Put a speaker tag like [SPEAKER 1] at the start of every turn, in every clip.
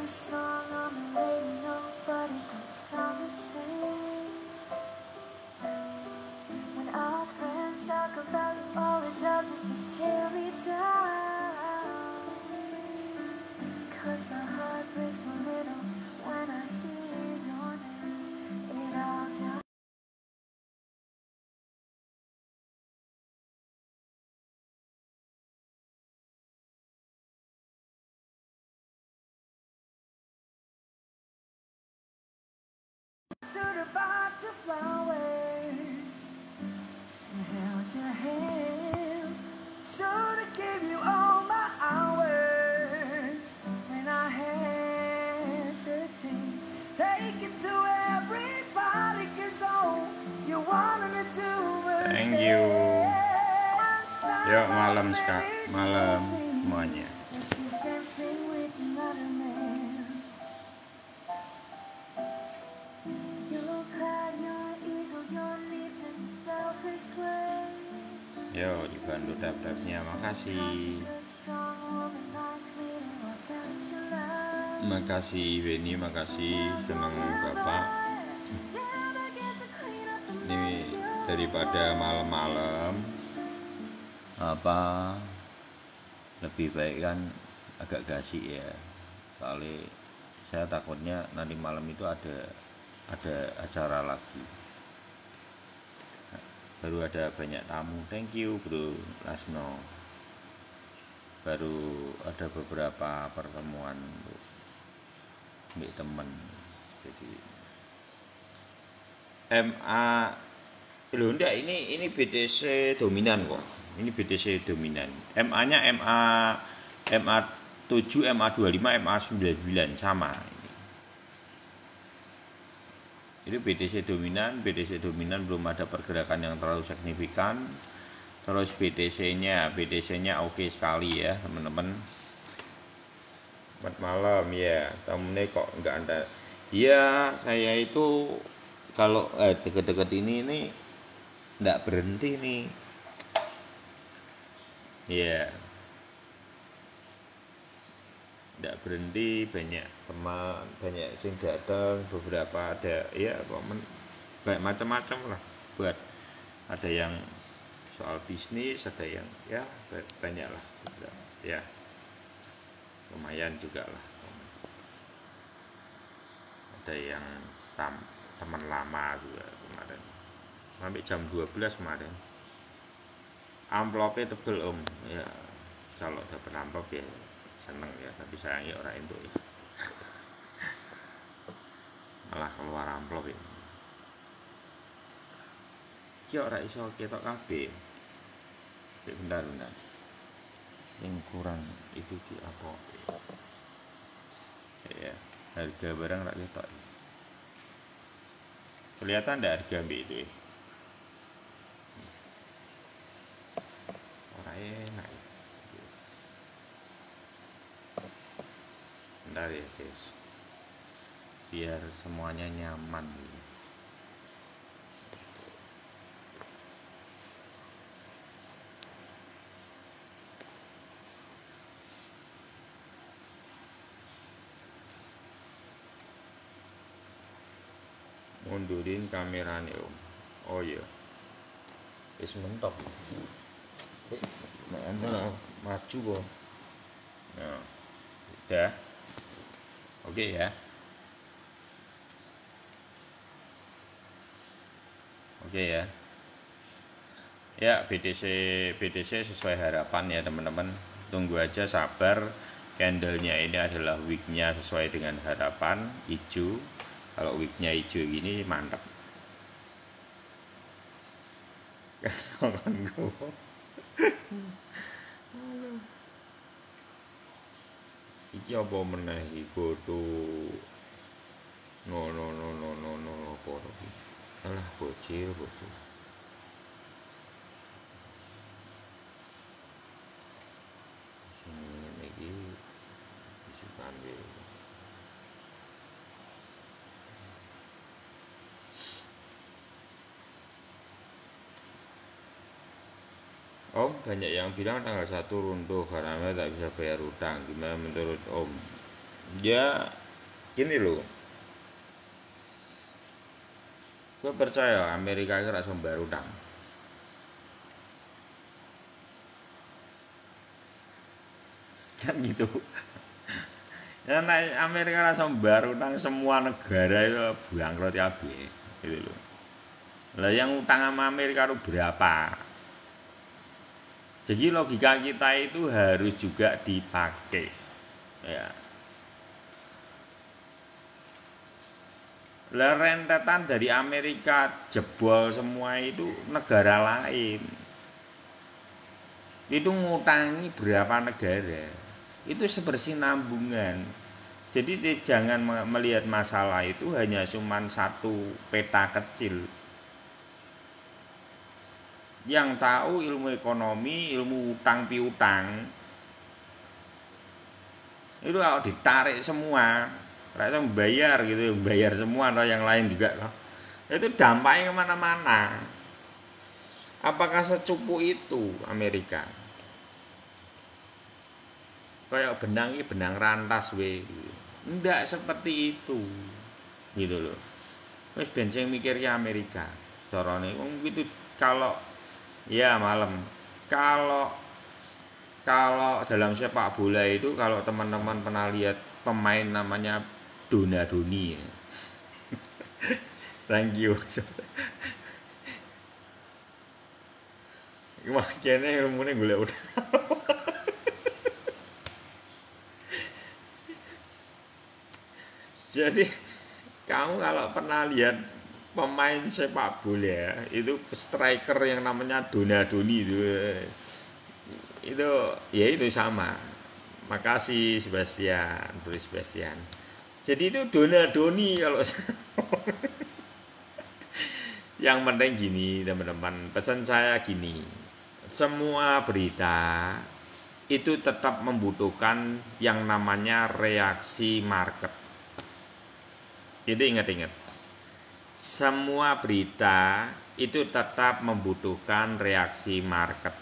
[SPEAKER 1] song on the radio, but it don't sound the same. When our friends talk about you, all it does is just tear me down. 'Cause my heart breaks a little when I hear your name. It all just stood about the flowers and held your hand. Should have gave you all my hours when I had the chance. Take it to everybody, 'cause all you wanted to do was
[SPEAKER 2] thank you. Yuk malam semuanya. Yo dibantu tab-tabnya, makasih. Makasih Beni, makasih, senang Bapak. Ini daripada malam-malam lebih baik kan agak gaji ya. Soalnya saya takutnya nanti malam itu ada acara lagi. Baru ada banyak tamu. Thank you Bro Lasno. Baru ada beberapa pertemuan untuk temen. Jadi MA loh enggak, ini BTC dominan kok. Ini BTC dominan. MA-nya MA 7, MA 25, MA 99 sama. Ini BTC dominan belum ada pergerakan yang terlalu signifikan. Terus BTC-nya oke sekali ya teman-teman. Selamat malam ya, temennya kok enggak ada. Iya, saya itu kalau deket-deket ini enggak berhenti nih. Iya. Enggak berhenti, banyak teman, banyak sing datang, beberapa ada ya banyak macam-macam lah, buat ada yang soal bisnis, ada yang ya banyak lah ya, lumayan juga lah, ada yang teman lama juga kemarin sampai jam 12 kemarin. Amplopnya tebel om ya, kalau dapat amplop ya seneng ya, tapi sayangnya orang itu malah keluar amplop ya. Ki ora iso ketok kabeh. Bentar. Sing kurang itu di apa? Ya, harga barang rak ketok. Kelihatan enggak harga mbek itu? Ora enak. Bentar ya guys, biar semuanya nyaman gitu. Mundurin kameranya om. Oh iya, wis mentok. Nah, maju kok. Nah, udah. Oke ya. Oke ya. Ya, BTC sesuai harapan ya teman-teman. Tunggu aja, sabar. Candlenya ini adalah wicknya sesuai dengan harapan, hijau. Kalau wicknya hijau gini mantap. Iki apa meneh iku tuh. No apa iki. Alah bocil. Sing iki disukan iki. Om, banyak yang bilang tanggal 1 runtuh karena tak bisa bayar utang. Gimana menurut Om? Ya, Gini loh, gue percaya Amerika itu rasa bayar utang. Kan gitu. Ya naik Amerika rasa bayar utang, semua negara itu bangkrut ya gitu loh. Lah yang utang sama Amerika itu berapa? Jadi logika kita itu harus juga dipakai. Ya. Lah rentetan dari Amerika jebol semua itu negara lain. Itu ngutangi berapa negara. Itu sebersinambungan. Jadi jangan melihat masalah itu hanya cuma satu peta kecil. Yang tahu ilmu ekonomi, ilmu utang piutang, itu kalau ditarik semua, rasa bayar gitu, bayar semua atau yang lain juga, itu dampaknya kemana-mana. Apakah secupu itu Amerika? Kayak benang ini benang rantas we, enggak seperti itu, gitu loh. Wes bensin mikirnya Amerika, carane gitu. Kalau ya malam, kalau dalam sepak bola itu, kalau teman-teman pernah lihat pemain namanya Donadoni ya. Thank you. Makanya ilmunya gue udah. Jadi kamu kalau pernah lihat pemain sepak bola itu striker yang namanya Donadoni itu ya itu sama. Makasih Sebastian, Bro Sebastian. Jadi itu Donadoni kalau yang penting gini teman-teman, pesan saya gini, semua berita itu tetap membutuhkan yang namanya reaksi market. Itu ingat-ingat, semua berita itu tetap membutuhkan reaksi market.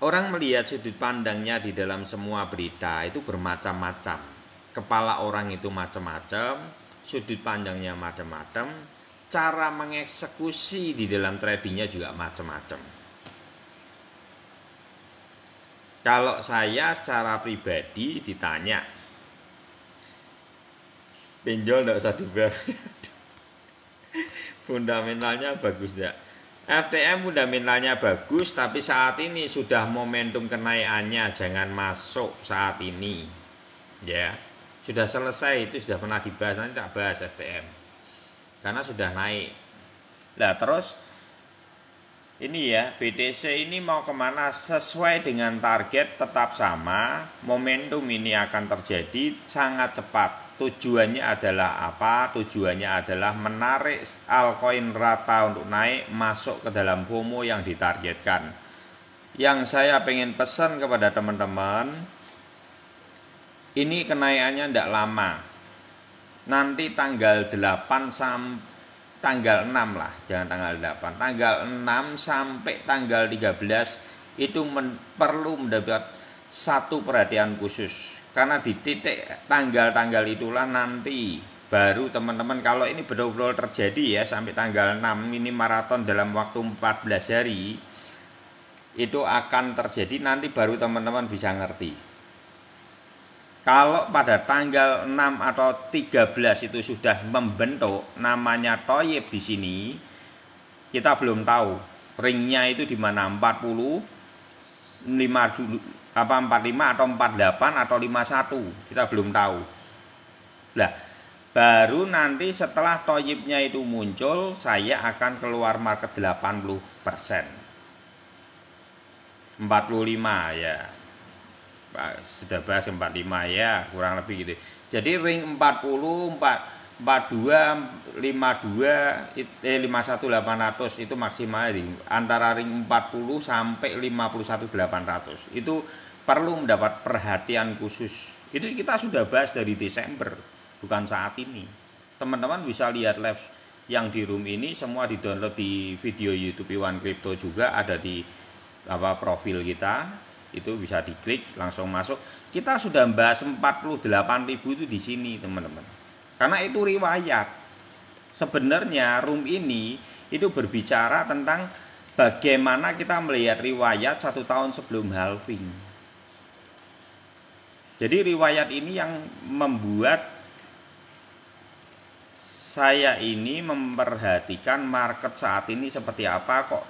[SPEAKER 2] Orang melihat sudut pandangnya di dalam semua berita itu bermacam-macam. Kepala orang itu macam-macam, sudut pandangnya macam-macam, cara mengeksekusi di dalam tradingnya juga macam-macam. Kalau saya secara pribadi ditanya, pinjol tidak usah dibayar, fundamentalnya bagus tidak? FTM fundamentalnya bagus, tapi saat ini sudah momentum kenaikannya, jangan masuk saat ini. Ya, sudah selesai, itu sudah pernah dibahas, nanti tak bahas FTM. Karena sudah naik. Nah terus ini ya, BTC ini mau kemana sesuai dengan target tetap sama, momentum ini akan terjadi sangat cepat. Tujuannya adalah apa? Tujuannya adalah menarik altcoin rata untuk naik masuk ke dalam FOMO yang ditargetkan. Yang saya pengen pesan kepada teman-teman, ini kenaikannya tidak lama. Nanti tanggal 8 sampai tanggal 6 lah, jangan tanggal 8, tanggal 6 sampai tanggal 13 itu perlu mendapat satu perhatian khusus, karena di titik tanggal-tanggal itulah nanti baru teman-teman, kalau ini betul-betul terjadi ya sampai tanggal 6 ini maraton dalam waktu 14 hari itu akan terjadi, nanti baru teman-teman bisa ngerti. Kalau pada tanggal 6 atau 13 itu sudah membentuk namanya toyib di sini, kita belum tahu ringnya itu di mana, 40, 45 atau 48 atau 51, kita belum tahu. Nah, baru nanti setelah toyibnya itu muncul, saya akan keluar market 80%, 45 ya. Sudah bahas 45 ya, kurang lebih gitu. Jadi ring 40, 42, 52, 51 800 itu maksimal ring. Antara ring 40 sampai 51 800 itu perlu mendapat perhatian khusus. Itu kita sudah bahas dari Desember, bukan saat ini. Teman-teman bisa lihat live yang di room ini semua di-download di video YouTube Iwan Crypto, juga ada di profil kita. itu bisa diklik langsung masuk. Kita sudah bahas 48.000 itu di sini teman-teman. Karena itu riwayat. Sebenarnya room ini itu berbicara tentang bagaimana kita melihat riwayat 1 tahun sebelum halving. Jadi riwayat ini yang membuat saya ini memperhatikan market saat ini seperti apa kok.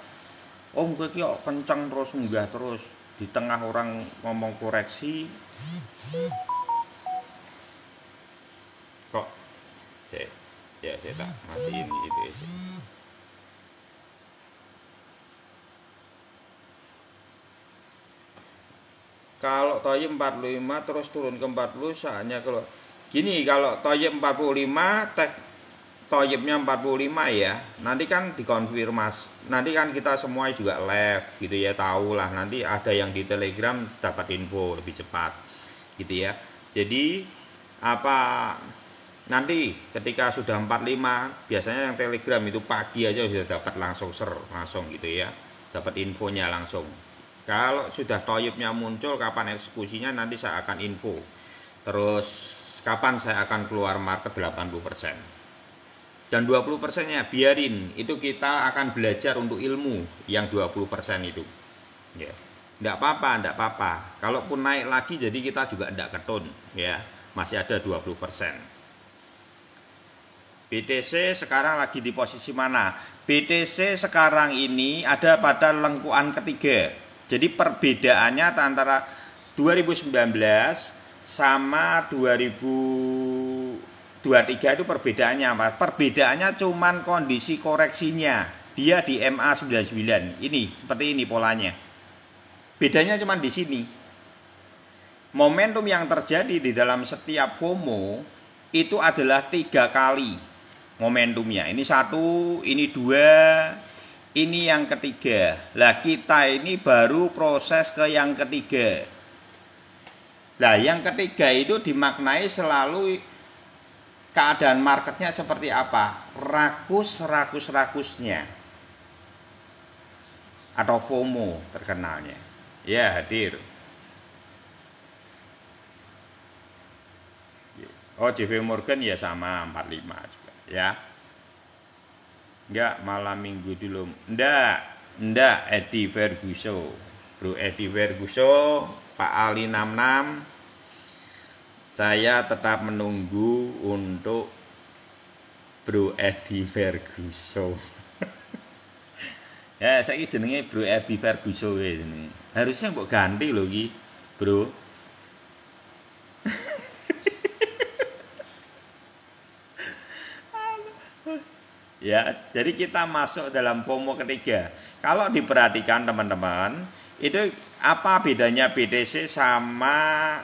[SPEAKER 2] Oh kok kencang terus, munggah terus. Di tengah orang ngomong koreksi. Kok ya saya tak matiin itu aja. Kalau Toyib 45 terus turun ke 40 saatnya kalau gini, kalau Toyib 45 Toyibnya 45 ya, nanti kan dikonfirmasi, nanti kan kita semua juga live gitu ya, tahu lah, nanti ada yang di Telegram dapat info lebih cepat gitu ya. Jadi apa nanti ketika sudah 45 biasanya yang Telegram itu pagi aja sudah dapat langsung gitu ya, dapat infonya langsung. Kalau sudah Toyibnya muncul, kapan eksekusinya nanti saya akan info. Terus kapan saya akan keluar market 80%. Dan 20%-nya biarin, itu kita akan belajar untuk ilmu yang 20% itu. Ya. Enggak apa-apa. Kalaupun naik lagi jadi kita juga enggak ketun, ya. Masih ada 20%. BTC sekarang lagi di posisi mana? BTC sekarang ini ada pada lengkuan ketiga. Jadi perbedaannya antara 2019 sama 2023 itu perbedaannya apa? Perbedaannya cuman kondisi koreksinya. Dia di MA99. Ini seperti ini polanya. Bedanya cuman di sini. Momentum yang terjadi di dalam setiap FOMO itu adalah 3 kali momentumnya. Ini 1, ini 2, ini yang ketiga. Lah kita ini baru proses ke yang ketiga. Nah yang ketiga itu dimaknai selalu keadaan marketnya seperti apa? Rakus-rakusnya atau FOMO terkenalnya. Ya hadir. Oh JP Morgan ya sama 45 juga ya. Enggak malam minggu dulu. Enggak Eddie Ferguson. Bro Eddie Ferguson, Pak Ali 66. Saya tetap menunggu untuk Bro Eddie Ferguson. Ya, saya jenenge Bro Eddie Ferguson ya jenenge. Harusnya mbok ganti loh iki, Bro. Ya, jadi kita masuk dalam FOMO ketiga. Kalau diperhatikan teman-teman, itu apa bedanya BTC sama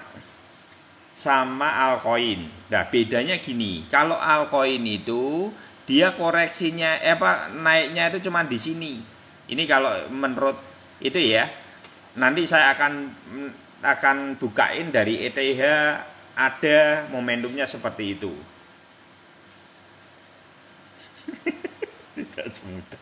[SPEAKER 2] altcoin? Nah, bedanya gini. Kalau altcoin itu dia koreksinya naiknya itu cuma di sini. Ini kalau menurut itu ya. Nanti saya akan bukain dari ETH, ada momentumnya seperti itu. Tidak semudah.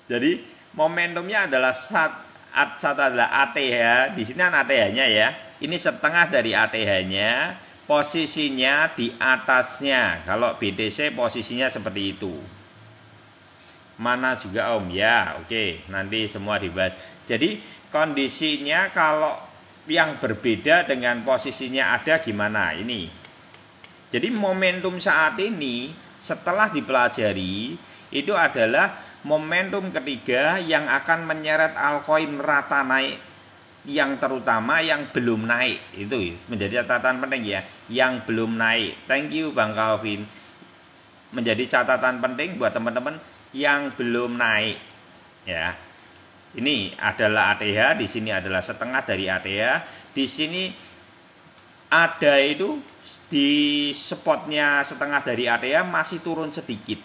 [SPEAKER 2] Jadi momentumnya adalah satu adalah ATH. Di sini kan ATH-nya ya. Ini setengah dari ATH-nya. Posisinya di atasnya. Kalau BTC posisinya seperti itu. Mana juga Om? Ya, oke. Nanti semua dibahas. Jadi kondisinya kalau yang berbeda dengan posisinya ada gimana? Ini. Jadi momentum saat ini setelah dipelajari itu adalah momentum ketiga yang akan menyeret altcoin rata naik, yang terutama yang belum naik. Itu menjadi catatan penting ya, yang belum naik. Thank you Bang Calvin. Menjadi catatan penting buat teman-teman yang belum naik ya. Ini adalah ATH, di sini adalah setengah dari ATH. Di sini ada itu di spotnya setengah dari ATH masih turun sedikit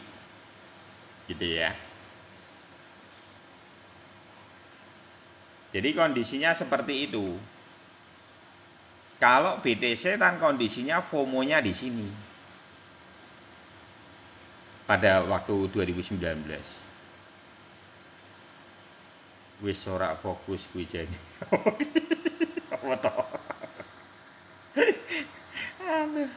[SPEAKER 2] gitu ya. Jadi kondisinya seperti itu. Kalau BTC kan kondisinya FOMO-nya di sini pada waktu 2019. Wis ora fokus kuwi jane. Apa to? Aduh.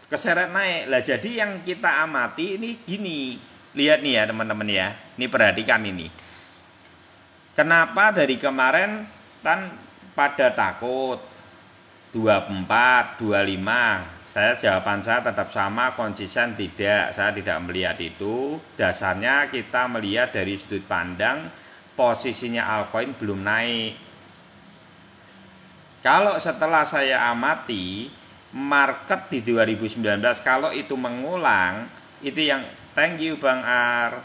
[SPEAKER 2] Keseret naik. Lah jadi yang kita amati ini gini. Lihat nih ya teman-teman ya. Ini perhatikan ini. Kenapa dari kemarin kan pada takut 24, 25. Saya jawaban saya tetap sama, konsisten tidak. Saya tidak melihat itu. Dasarnya kita melihat dari sudut pandang posisinya altcoin belum naik. Kalau setelah saya amati market di 2019 kalau itu mengulang, itu yang thank you Bang Ar.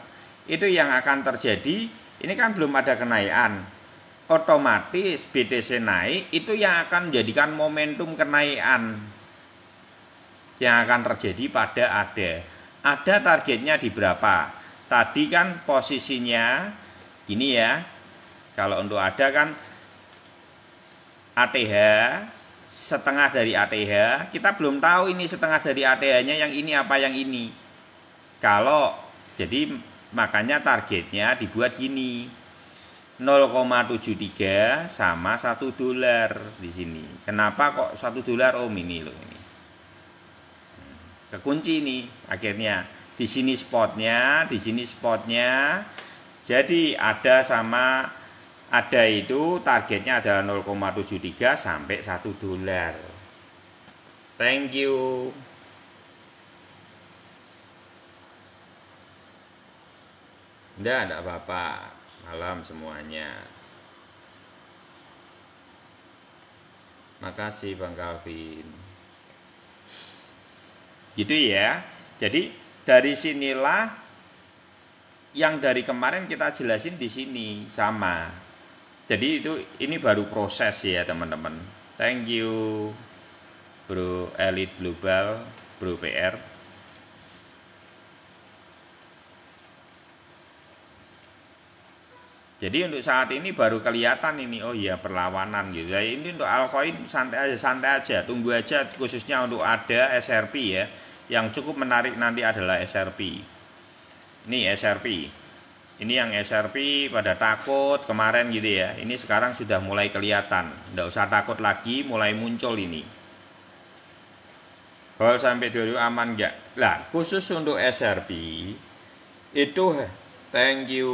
[SPEAKER 2] Itu yang akan terjadi. Ini kan belum ada kenaikan. Otomatis BTC naik, itu yang akan menjadikan momentum kenaikan yang akan terjadi pada ada targetnya di berapa. Tadi kan posisinya gini ya, kalau untuk ada kan ATH setengah dari ATH, kita belum tahu ini setengah dari ATH nya yang ini apa yang ini. Kalau jadi makanya targetnya dibuat gini, 0,73 sama $1 di sini. Kenapa kok $1? Oh ini loh ini. Kekunci nih akhirnya. Di sini spotnya, di sini spotnya. Jadi ada sama ada itu targetnya adalah 0,73 sampai $1. Thank you. Enggak apa-apa. Malam semuanya. Makasih Bang Calvin. Gitu ya. Jadi dari sinilah yang dari kemarin kita jelasin di sini sama. Jadi ini baru proses ya teman-teman. Thank you Bro Elite Global, Bro PR. Jadi untuk saat ini baru kelihatan ini, oh iya perlawanan gitu. Jadi ini untuk altcoin santai aja, tunggu aja khususnya untuk ada SRP ya. Yang cukup menarik nanti adalah SRP. Ini SRP. Ini yang SRP pada takut kemarin gitu ya. Ini sekarang sudah mulai kelihatan. Nggak usah takut lagi, mulai muncul ini. Kalau sampai dulu aman nggak? Lah khusus untuk SRP itu thank you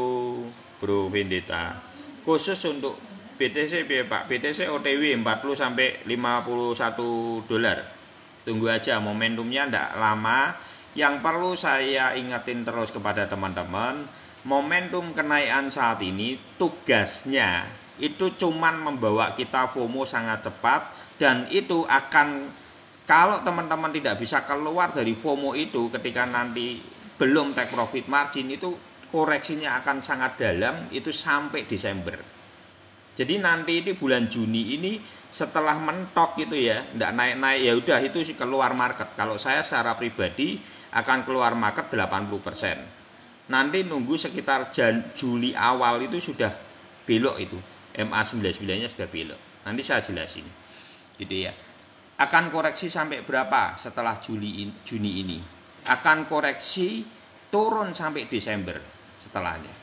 [SPEAKER 2] Bro Vendetta. Khusus untuk BTC Pak, BTC OTW 40 sampai $51. Tunggu aja momentumnya ndak lama. Yang perlu saya ingetin terus kepada teman-teman, momentum kenaikan saat ini tugasnya itu cuman membawa kita FOMO sangat cepat, dan itu akan, kalau teman-teman tidak bisa keluar dari FOMO itu ketika nanti belum take profit margin, itu koreksinya akan sangat dalam, itu sampai Desember. Jadi nanti ini bulan Juni ini setelah mentok gitu ya, ndak naik-naik ya udah itu keluar market. Kalau saya secara pribadi akan keluar market 80%. Nanti nunggu sekitar Juli awal itu sudah belok itu. MA99-nya sudah belok. Nanti saya jelasin. Gitu ya. Akan koreksi sampai berapa setelah Juni ini? Akan koreksi turun sampai Desember setelahnya.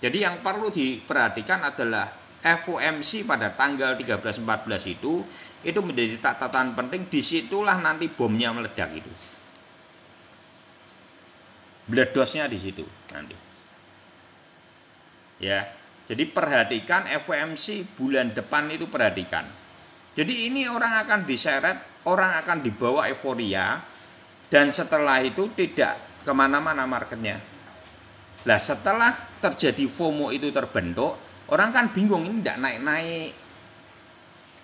[SPEAKER 2] Jadi yang perlu diperhatikan adalah FOMC pada tanggal 13-14 itu menjadi catatan penting. Disitulah nanti bomnya meledak itu. Bledosnya di situ nanti. Ya, jadi perhatikan FOMC bulan depan itu perhatikan. Jadi ini orang akan diseret, orang akan dibawa euforia, dan setelah itu tidak kemana-mana marketnya. Nah setelah terjadi FOMO itu terbentuk, orang kan bingung ini tidak naik-naik.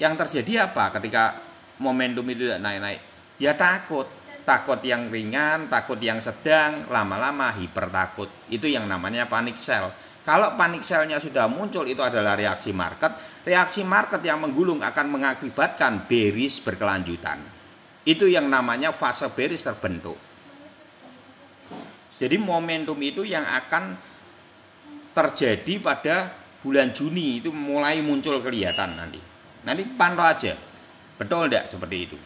[SPEAKER 2] Yang terjadi apa ketika momentum itu tidak naik-naik? Ya takut yang ringan, takut yang sedang, lama-lama hiper takut. Itu yang namanya panic sell. Kalau panic sell-nya sudah muncul, itu adalah reaksi market. Reaksi market yang menggulung akan mengakibatkan bearish berkelanjutan. Itu yang namanya fase bearish terbentuk. Jadi momentum itu yang akan terjadi pada bulan Juni, itu mulai muncul kelihatan nanti. Nanti pantau aja. Betul enggak seperti itu?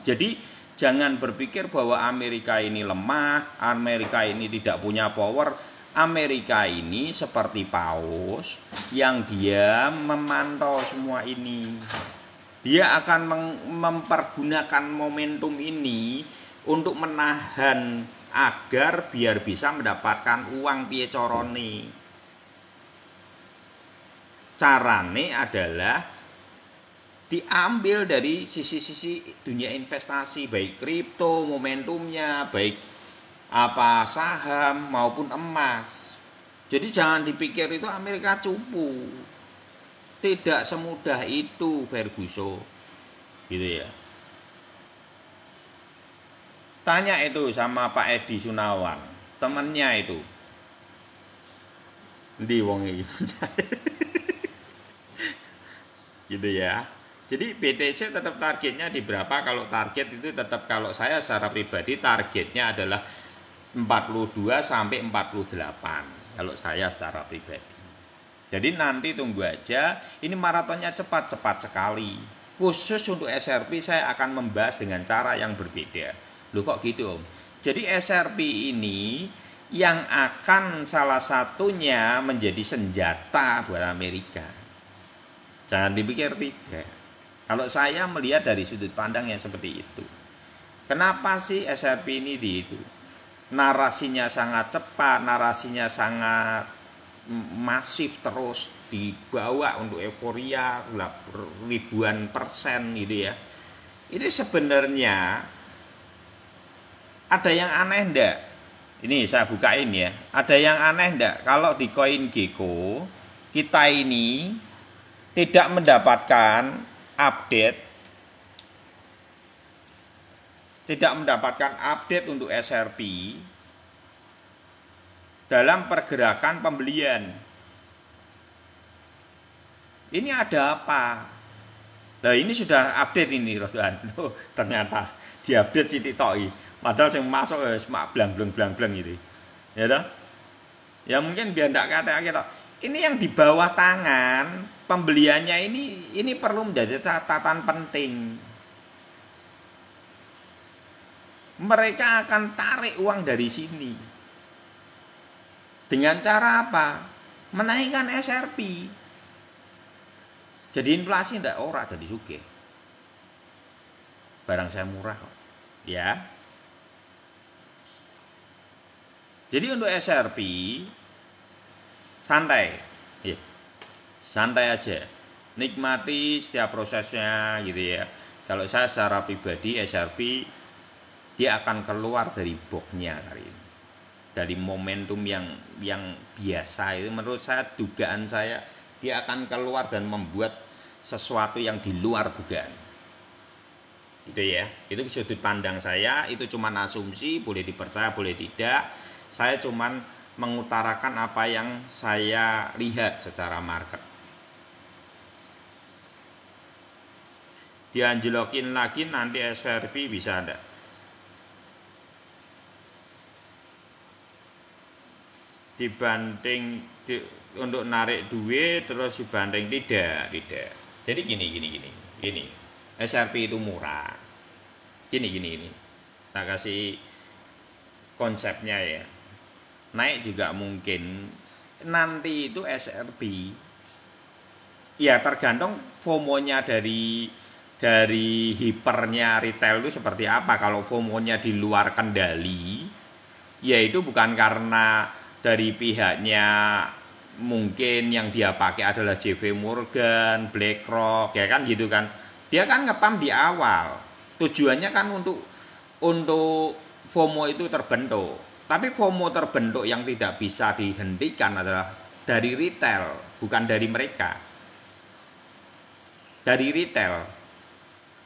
[SPEAKER 2] Jadi Jangan berpikir bahwa Amerika ini lemah, Amerika ini tidak punya power. Amerika ini seperti paus yang dia memantau semua ini. Dia akan mempergunakan momentum ini untuk menahan agar biar bisa mendapatkan uang piye carane. Carane adalah diambil dari sisi-sisi dunia investasi, baik kripto momentumnya, baik apa saham maupun emas. Jadi jangan dipikir itu Amerika cupu. Tidak semudah itu, Ferguson. Gitu ya. Tanya itu sama Pak Edi Sunawan, temennya itu. Ndi wong iki. Gitu ya. Jadi BTC tetap targetnya di berapa? Kalau target itu tetap, kalau saya secara pribadi targetnya adalah 42 sampai 48. Kalau saya secara pribadi. Jadi nanti tunggu aja, ini maratonnya cepat sekali. Khusus untuk SRP saya akan membahas dengan cara yang berbeda. Loh kok gitu Om? Jadi SRP ini yang akan salah satunya menjadi senjata buat Amerika. Jangan dipikir tidak. Kalau saya melihat dari sudut pandang yang seperti itu. Kenapa sih SRP ini itu? Narasinya sangat cepat, narasinya sangat masif, terus dibawa untuk euforia ribuan persen gitu ya. Ini sebenarnya ada yang aneh ndak? Ini saya bukain ya. Ada yang aneh ndak kalau di CoinGecko kita ini tidak mendapatkan update untuk SRP dalam pergerakan pembelian. Ini ada apa? Nah ini sudah update ini Rodan. Ternyata diupdate Siti Toi. Padahal yang masuk semak blang gitu. Ya toh? Ya mungkin biar ndak kata kita. Ini yang di bawah tangan pembeliannya ini perlu menjadi catatan penting. Mereka akan tarik uang dari sini. Dengan cara apa? Menaikkan SRP. Jadi inflasi ndak ora jadi sugih. Barang saya murah kok. Ya. Jadi untuk SRP santai. Ya. Santai aja. Nikmati setiap prosesnya gitu ya. Kalau saya secara pribadi SRP dia akan keluar dari boxnya kali ini. Dari momentum yang biasa itu menurut saya, dugaan saya dia akan keluar dan membuat sesuatu yang di luar dugaan. Gitu ya. Itu sudut pandang saya, itu cuma asumsi, boleh dipercaya boleh tidak. Saya cuma mengutarakan apa yang saya lihat secara market. Dianjlokin lagi nanti SRP bisa ada. Dibanding untuk narik duit terus dibanding tidak. Jadi gini. SRP itu murah. Gini. Kita kasih konsepnya ya. Naik juga mungkin. Nanti itu SRP ya tergantung FOMO-nya dari hipernya retail itu seperti apa. Kalau FOMO-nya di luar kendali, ya itu bukan karena dari pihaknya mungkin yang dia pakai adalah JP Morgan, BlackRock, ya kan gitu kan. Dia kan ngepam di awal. Tujuannya kan untuk FOMO itu terbentuk. Tapi FOMO terbentuk yang tidak bisa dihentikan adalah dari retail, bukan dari mereka. Dari retail.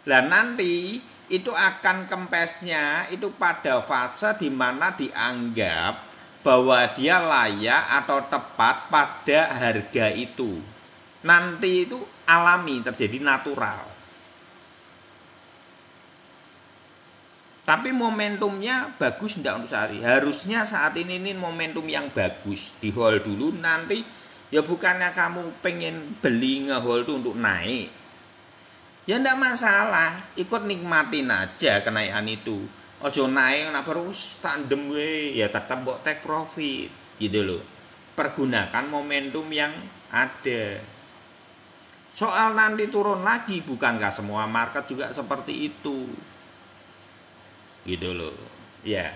[SPEAKER 2] Nah nanti itu akan kempesnya itu pada fase di mana dianggap bahwa dia layak atau tepat pada harga itu. Nanti itu alami, terjadi natural. Tapi momentumnya bagus enggak untuk saat ini? Harusnya saat ini momentum yang bagus. Di hold dulu, nanti ya bukannya kamu pengen beli nge-hold untuk naik. Ya ndak masalah, ikut nikmatin aja kenaikan itu. Ojo naik nak terus tandem we, ya tetap mbok take profit gitu loh. Pergunakan momentum yang ada. Soal nanti turun lagi, bukankah semua market juga seperti itu? Gitu loh. Ya.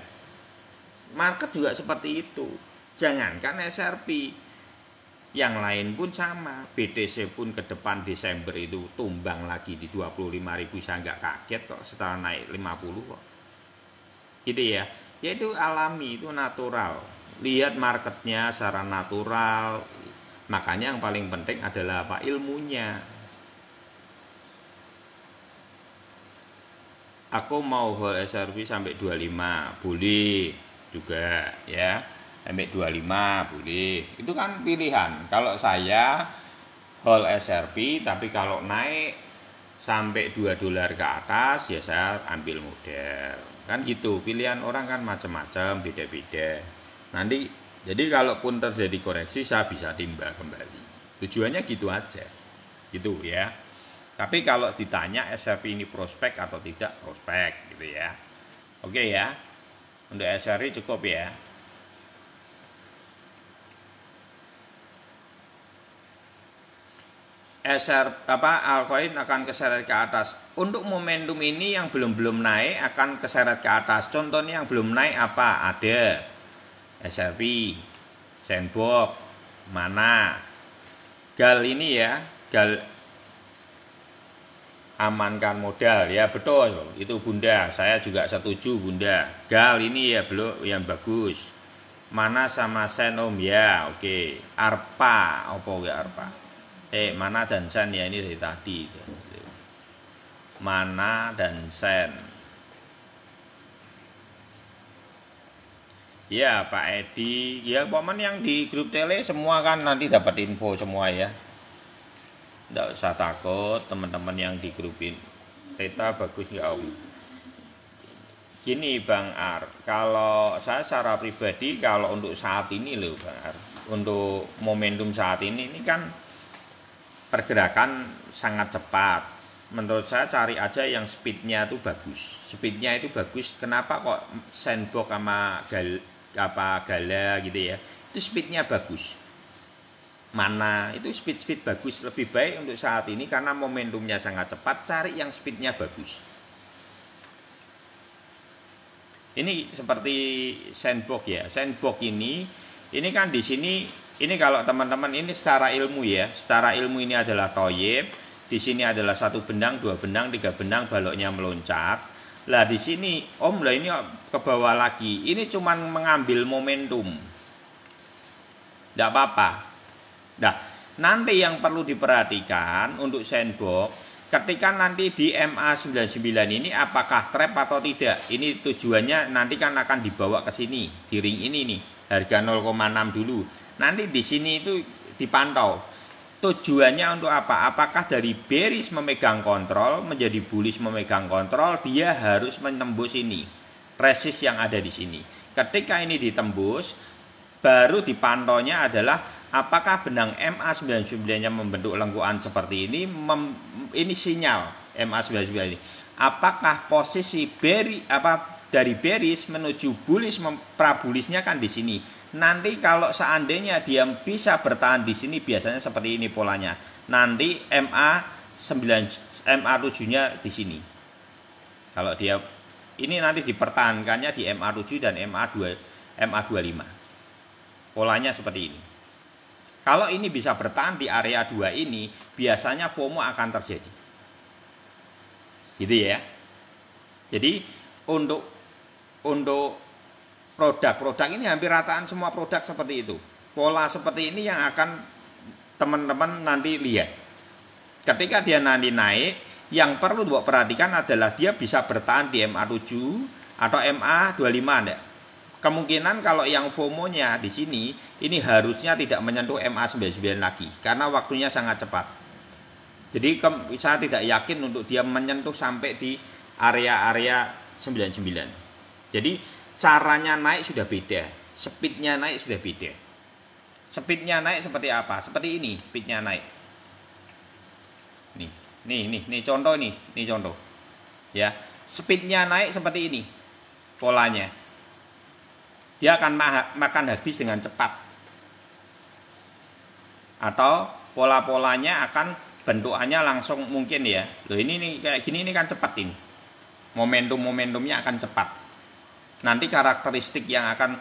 [SPEAKER 2] Market juga seperti itu. Jangankan SRP, yang lain pun sama. BTC pun ke depan Desember itu tumbang lagi di 25.000, saya nggak kaget kok setelah naik 50 kok. Gitu ya. Ya itu alami, itu natural. Lihat marketnya secara natural. Makanya yang paling penting adalah apa? Ilmunya. Aku mau hold SRP sampai 25, boleh juga ya. Sampai 25 boleh. Itu kan pilihan. Kalau saya hold SRP, tapi kalau naik sampai $2 ke atas ya saya ambil modal. Kan gitu. Pilihan orang kan macam-macam, beda-beda. Nanti jadi kalaupun terjadi koreksi saya bisa timbal kembali. Tujuannya gitu aja. Gitu ya. Tapi kalau ditanya SRP ini prospek atau tidak, prospek gitu ya. Oke ya. Untuk SRP cukup ya. Altcoin akan keseret ke atas. Untuk momentum ini yang belum naik akan keseret ke atas. Contohnya yang belum naik apa? Ada SRP, Sandbox, Mana, Gal ini ya, Gal amankan modal ya, betul itu Bunda, saya juga setuju Bunda. Gal ini ya belum yang bagus. Mana sama Sen Om ya, oke. Arpa, opo ya Arpa? Mana dan Sen ya, ini dari tadi. Mana dan Sen. Ya Pak Edi, ya paman yang di grup tele semua kan nanti dapat info semua ya. Nggak usah takut teman-teman yang di grupin. Teta bagus ya Om. Gini Bang Ar, kalau saya secara pribadi kalau untuk saat ini loh Bang Ar, untuk momentum saat ini kan pergerakan sangat cepat. Menurut saya cari aja yang speednya itu bagus. Speednya itu bagus. Kenapa kok Sandbox sama Gala gitu ya? Itu speednya bagus. Mana itu speed bagus, lebih baik untuk saat ini karena momentumnya sangat cepat. Cari yang speednya bagus. Ini seperti Sandbox ya. Sandbox ini kan di sini. Ini kalau teman-teman ini secara ilmu ya, secara ilmu ini adalah toyib. Di sini adalah 1 benang, 2 benang, 3 benang, baloknya meloncat. Lah di sini Om lah ini ke bawah lagi. Ini cuman mengambil momentum. Tidak apa-apa. Nah, nanti yang perlu diperhatikan untuk Sandbox, ketika nanti di MA99 ini apakah trap atau tidak. Ini tujuannya nanti kan akan dibawa ke sini, di ring ini nih, harga 0,6 dulu. Nanti di sini itu dipantau. Tujuannya untuk apa? Apakah dari bearish memegang kontrol menjadi bullish memegang kontrol, dia harus menembus ini. Resist yang ada di sini. Ketika ini ditembus, baru dipantaunya adalah apakah benang MA99-nya membentuk lengkuan seperti ini. Ini sinyal MA99 ini. Apakah posisi dari bearish menuju bullish, pra-bullishnya kan di sini. Nanti kalau seandainya dia bisa bertahan di sini, biasanya seperti ini polanya. Nanti MA7-nya di sini. Kalau dia ini nanti dipertahankannya di MA7 dan MA25. Polanya seperti ini. Kalau ini bisa bertahan di area 2 ini, biasanya FOMO akan terjadi. Gitu ya. Jadi untuk produk-produk ini hampir rataan semua produk seperti itu. Pola seperti ini yang akan teman-teman nanti lihat. Ketika dia nanti naik, yang perlu buat perhatikan adalah dia bisa bertahan di MA7 atau MA25 enggak? Kemungkinan kalau yang FOMO-nya di sini ini harusnya tidak menyentuh MA99 lagi karena waktunya sangat cepat. Jadi saya tidak yakin untuk dia menyentuh sampai di area 99. Jadi caranya naik sudah beda, speednya naik sudah beda. Speednya naik seperti apa? Seperti ini, speednya naik. Nih, Nih contoh nih contoh. Ya, speednya naik seperti ini polanya. Dia akan makan habis dengan cepat. Atau pola-polanya akan bentukannya langsung mungkin ya. Loh ini nih kayak gini ini kan cepat ini. Momentumnya akan cepat. Nanti karakteristik yang akan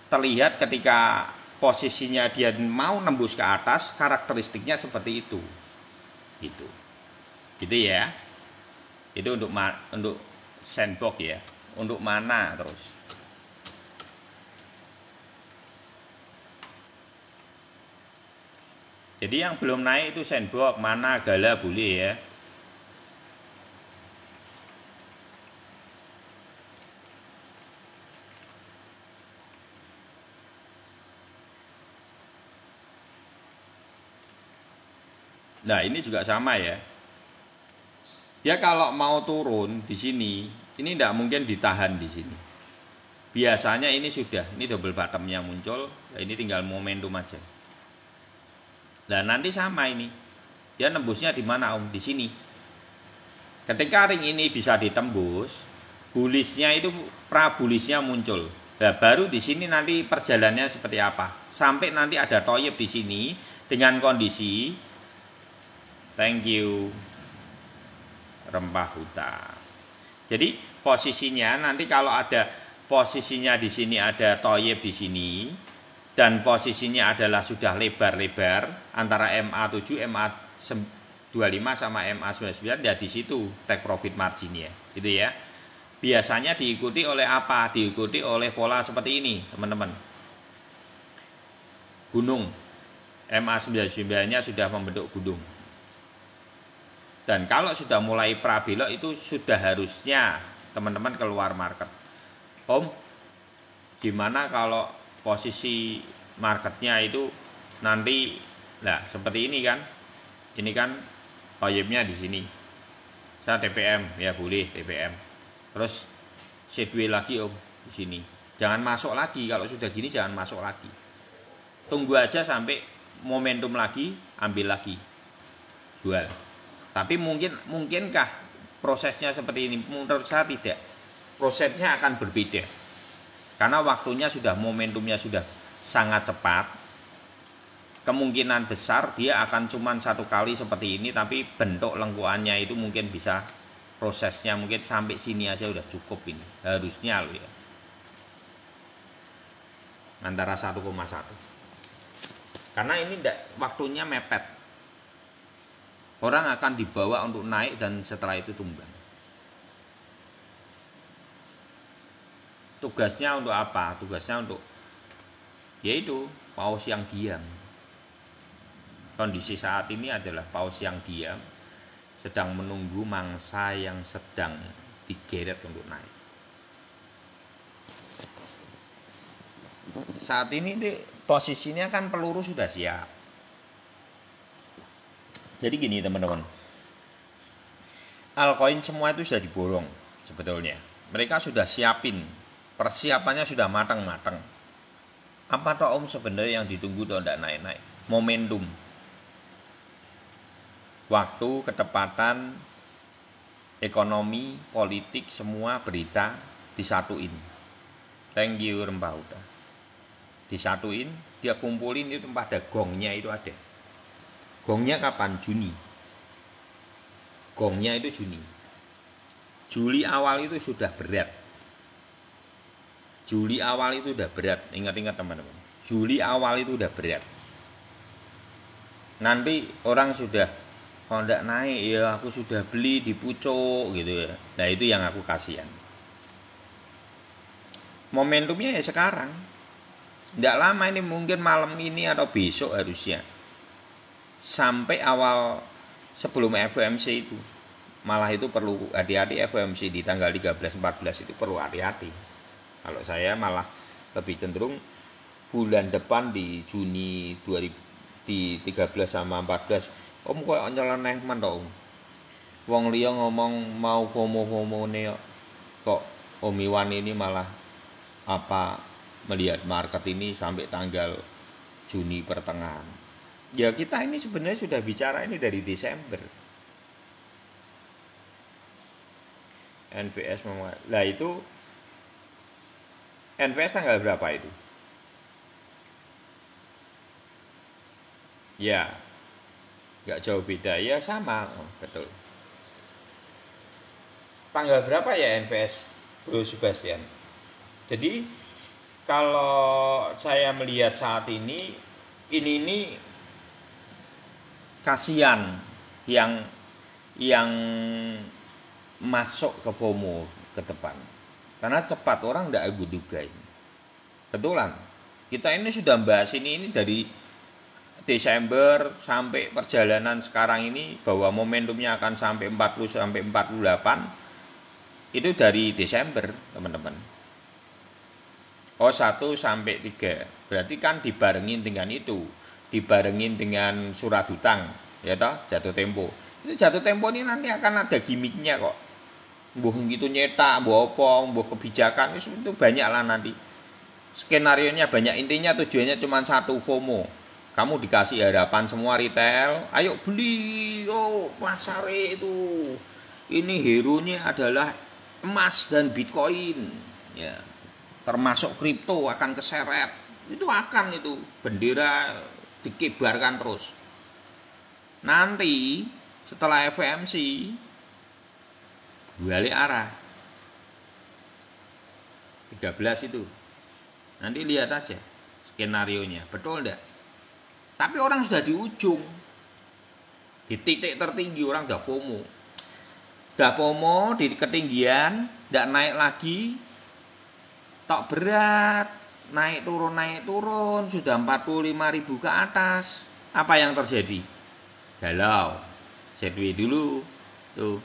[SPEAKER 2] terlihat ketika posisinya dia mau nembus ke atas, karakteristiknya seperti itu. Gitu ya. Itu untuk sandbox ya. Untuk mana terus. Jadi yang belum naik itu sandbox, mana, gala boleh ya. Nah, ini juga sama ya. Dia kalau mau turun di sini, ini tidak mungkin ditahan di sini. Biasanya ini double bottomnya muncul, nah ini tinggal momentum aja. Nah, nanti sama ini. Dia nembusnya di mana Om? Di sini. Ketika ring ini bisa ditembus, bulishnya itu prabulisnya muncul. Nah, baru di sini nanti perjalanannya seperti apa? Sampai nanti ada toyib di sini dengan kondisi thank you rempah hutan. Jadi posisinya nanti kalau ada posisinya di sini ada toyib di sini dan posisinya adalah sudah lebar-lebar antara MA7, MA25 sama MA99 ya di situ take profit marginnya, gitu ya. Biasanya diikuti oleh apa? Diikuti oleh pola seperti ini, teman-teman. Gunung. MA99-nya sudah membentuk gunung. Dan kalau sudah mulai prabelok itu sudah harusnya teman-teman keluar market. Om, gimana kalau posisi marketnya itu nanti, nah seperti ini kan toyibnya di sini. Saya TPM ya boleh TPM. Terus sideway lagi Om di sini. Jangan masuk lagi kalau sudah gini, jangan masuk lagi. Tunggu aja sampai momentum lagi, ambil lagi, jual. Tapi mungkinkah prosesnya seperti ini? Menurut saya tidak. Prosesnya akan berbeda. Karena waktunya momentumnya sudah sangat cepat. Kemungkinan besar dia akan cuma satu kali seperti ini, tapi bentuk lengkuannya itu mungkin bisa prosesnya mungkin sampai sini aja udah cukup ini. Harusnya loh ya. Antara 1,1. Karena ini waktunya mepet. Orang akan dibawa untuk naik dan setelah itu tumbang. Tugasnya untuk apa? Tugasnya untuk yaitu paus yang diam. Kondisi saat ini adalah paus yang diam, sedang menunggu mangsa yang sedang digeret untuk naik. Saat ini posisinya kan peluru sudah siap. Jadi gini teman-teman, altcoin semua itu sudah diborong sebetulnya. Mereka sudah siapin, persiapannya sudah matang-matang. Apa toh Om sebenarnya yang ditunggu toh tidak naik-naik? Momentum, waktu, ketepatan, ekonomi, politik, semua berita disatuin. Thank you rempah udah. Disatuin, dia kumpulin itu pada gongnya itu ada. Gongnya kapan? Juni. Gongnya itu Juni. Juli awal itu sudah berat. Juli awal itu udah berat. Ingat-ingat teman-teman. Juli awal itu udah berat. Nanti orang sudah, kalau tidak naik ya aku sudah beli di pucuk gitu ya. Nah itu yang aku kasihan. Momentumnya ya sekarang. Tidak lama ini, mungkin malam ini atau besok harusnya. Sampai awal sebelum FOMC itu, malah itu perlu hati-hati. FOMC di tanggal 13-14 itu perlu hati-hati. Kalau saya malah lebih cenderung bulan depan di Juni 2000 di 13 sama 14 Om kok nyeleneh men to Om. Wong liya ngomong mau FOMO-FOMO-ne kok Om Iwan ini malah melihat market ini sampai tanggal Juni pertengahan. Ya kita ini sebenarnya sudah bicara ini dari Desember. NVS lah itu NVS tanggal berapa itu? Ya, nggak jauh beda ya, sama. Oh, betul. Tanggal berapa ya NVS, Bro Sebastian? Jadi kalau saya melihat saat ini kasihan yang masuk ke FOMO ke depan, karena cepat orang tidak duga ini. Betulan kita ini sudah bahas ini dari Desember sampai perjalanan sekarang ini, bahwa momentumnya akan sampai 40 sampai 48 itu dari Desember, teman-teman. 1 sampai 3. Berarti kan dibarengin dengan itu, dibarengin dengan surat hutang, ya toh, jatuh tempo. Itu jatuh tempo ini nanti akan ada gimmicknya kok. Mbuh gitu nyetak, mbuh opong, mbuh kebijakan, itu banyak lah nanti. Skenarionya banyak, intinya tujuannya cuma satu, FOMO. Kamu dikasih harapan semua retail, ayo beli, pasar itu. Ini hero-nya adalah emas dan Bitcoin, ya. Termasuk kripto akan keseret. Itu bendera dikibarkan terus. Nanti setelah FOMC balik arah 13 itu. Nanti lihat aja skenarionya, betul enggak? Tapi orang sudah di ujung, di titik tertinggi, orang udah FOMO di ketinggian, enggak naik lagi, tok berat, naik turun, sudah 45.000 ke atas. Apa yang terjadi? Galau, sideways dulu tuh.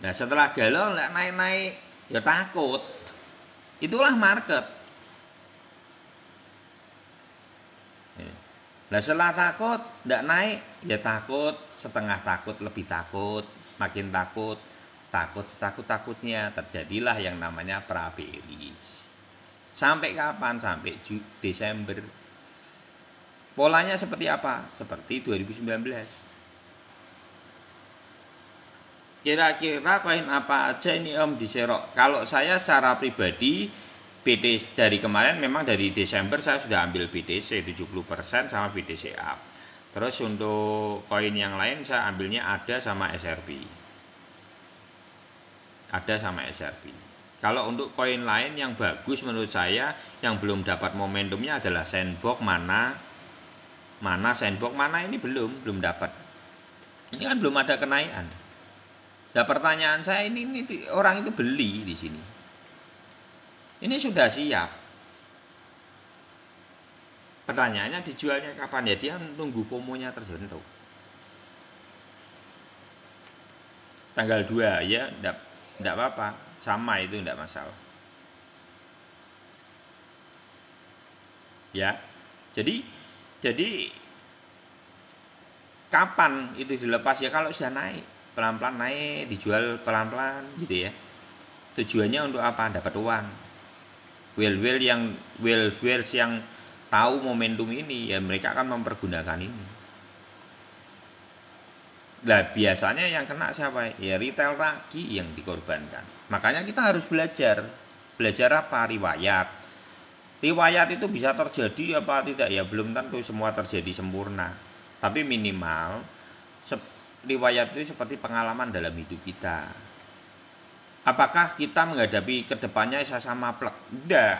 [SPEAKER 2] Nah setelah galau nggak naik, ya takut. Itulah market. Nah setelah takut nggak naik, ya takut, setengah takut, lebih takut, makin takut, setakut-takutnya terjadilah yang namanya pra-bearish. Sampai kapan? Sampai Desember. Polanya seperti apa? Seperti 2019. Kira-kira koin apa aja ini Om diserok? Kalau saya secara pribadi, BTC dari kemarin memang dari Desember saya sudah ambil BTC 70% sama BTC up. Terus untuk koin yang lain saya ambilnya ADA sama SRP. Kalau untuk koin lain yang bagus menurut saya, yang belum dapat momentumnya adalah Sandbox, Sandbox ini belum dapat. Ini kan belum ada kenaikan. Nah pertanyaan saya, ini orang itu beli di sini. Ini sudah siap. Pertanyaannya dijualnya kapan? Ya dia nunggu FOMO-nya tersentuh. Tanggal 2 ya enggak apa-apa, sama itu enggak masalah. Ya. Jadi kapan itu dilepas? Ya kalau sudah naik, pelan-pelan naik, dijual pelan-pelan gitu ya. Tujuannya untuk apa? Dapat uang. Whale yang tahu momentum ini, ya mereka akan mempergunakan ini. Nah biasanya yang kena siapa? Ya retail lagi yang dikorbankan. Makanya kita harus belajar apa? Riwayat itu bisa terjadi apa tidak? Ya belum tentu semua terjadi sempurna, tapi minimal riwayat itu seperti pengalaman dalam hidup kita. Apakah kita menghadapi kedepannya sama plek? Tidak.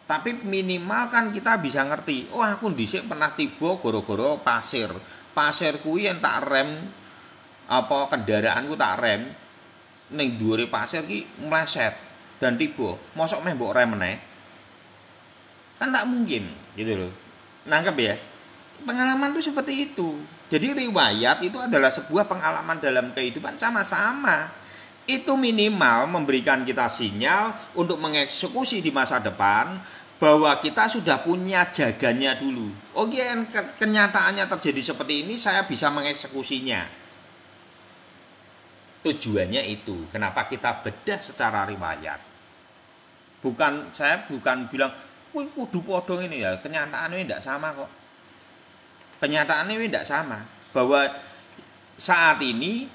[SPEAKER 2] Tapi minimal kan kita bisa ngerti. Oh aku dhisik pernah tiba goro-goro pasir kuwi yang tak rem, apa kendaraanku tak rem ning dhuwure pasir ki meleset dan tiba. Mosok meh mbok rem meneh? Kan tak mungkin, gitu loh. Nangkep ya? Pengalaman itu seperti itu. Jadi riwayat itu adalah sebuah pengalaman dalam kehidupan sama-sama. Itu minimal memberikan kita sinyal untuk mengeksekusi di masa depan bahwa kita sudah punya jagannya dulu. Oke, kenyataannya terjadi seperti ini, saya bisa mengeksekusinya. Tujuannya itu. Kenapa kita bedah secara riwayat? Saya bukan bilang, wih kudu podong ini ya. Kenyataannya tidak sama kok. Kenyataannya tidak sama. Bahwa saat ini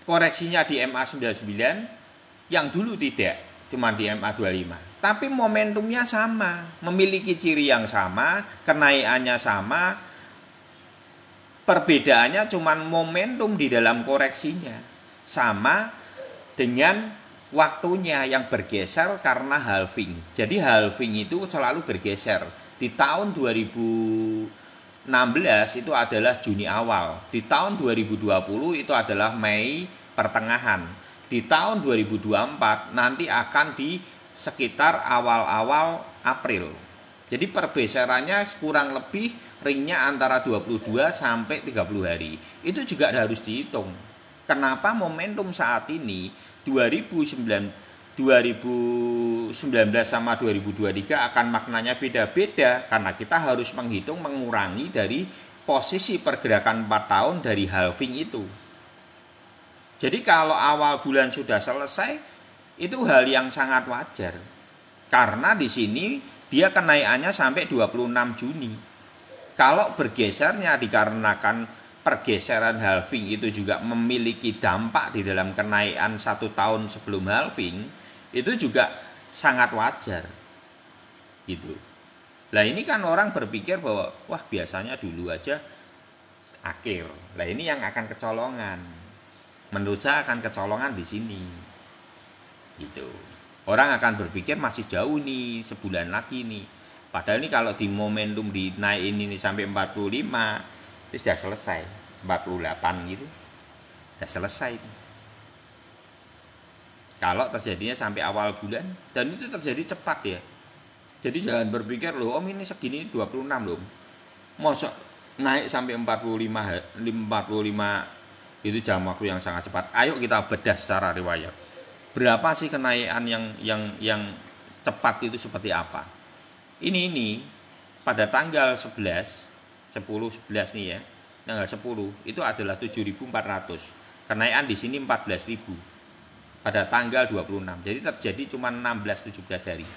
[SPEAKER 2] koreksinya di MA 99, yang dulu tidak, cuma di MA 25. Tapi momentumnya sama, memiliki ciri yang sama, kenaikannya sama, perbedaannya cuma momentum di dalam koreksinya. Sama dengan waktunya yang bergeser karena halving. Jadi halving itu selalu bergeser. Di tahun 2016 itu adalah Juni awal. Di tahun 2020 itu adalah Mei pertengahan. Di tahun 2024 nanti akan di sekitar awal-awal April. Jadi perbesarannya kurang lebih ringnya antara 22 sampai 30 hari. Itu juga harus dihitung. Kenapa momentum saat ini 2019 sama 2023 akan maknanya beda-beda, karena kita harus menghitung mengurangi dari posisi pergerakan 4 tahun dari halving itu. Jadi kalau awal bulan sudah selesai, itu hal yang sangat wajar. Karena di sini dia kenaikannya sampai 26 Juni. Kalau bergesernya dikarenakan pergeseran halving itu juga memiliki dampak di dalam kenaikan 1 tahun sebelum halving, itu juga sangat wajar. Gitu. Nah ini kan orang berpikir bahwa wah biasanya dulu aja akhir. Nah ini yang akan kecolongan. Menurut saya akan kecolongan di sini. Gitu. Orang akan berpikir masih jauh nih, sebulan lagi nih. Padahal ini kalau di momentum dinaik ini sampai 45, itu sudah selesai. 48 gitu. Sudah selesai. Kalau terjadinya sampai awal bulan, dan itu terjadi cepat ya. Jadi jangan berpikir loh, om ini segini 26 loh. Mosok naik sampai 45 itu jam waktu yang sangat cepat. Ayo kita bedah secara riwayat. Berapa sih kenaikan yang cepat itu seperti apa? Ini pada tanggal 11 nih ya. Tanggal 10 itu adalah 7.400. Kenaikan di sini 14.000. Pada tanggal 26. Jadi terjadi cuma 16-17 hari.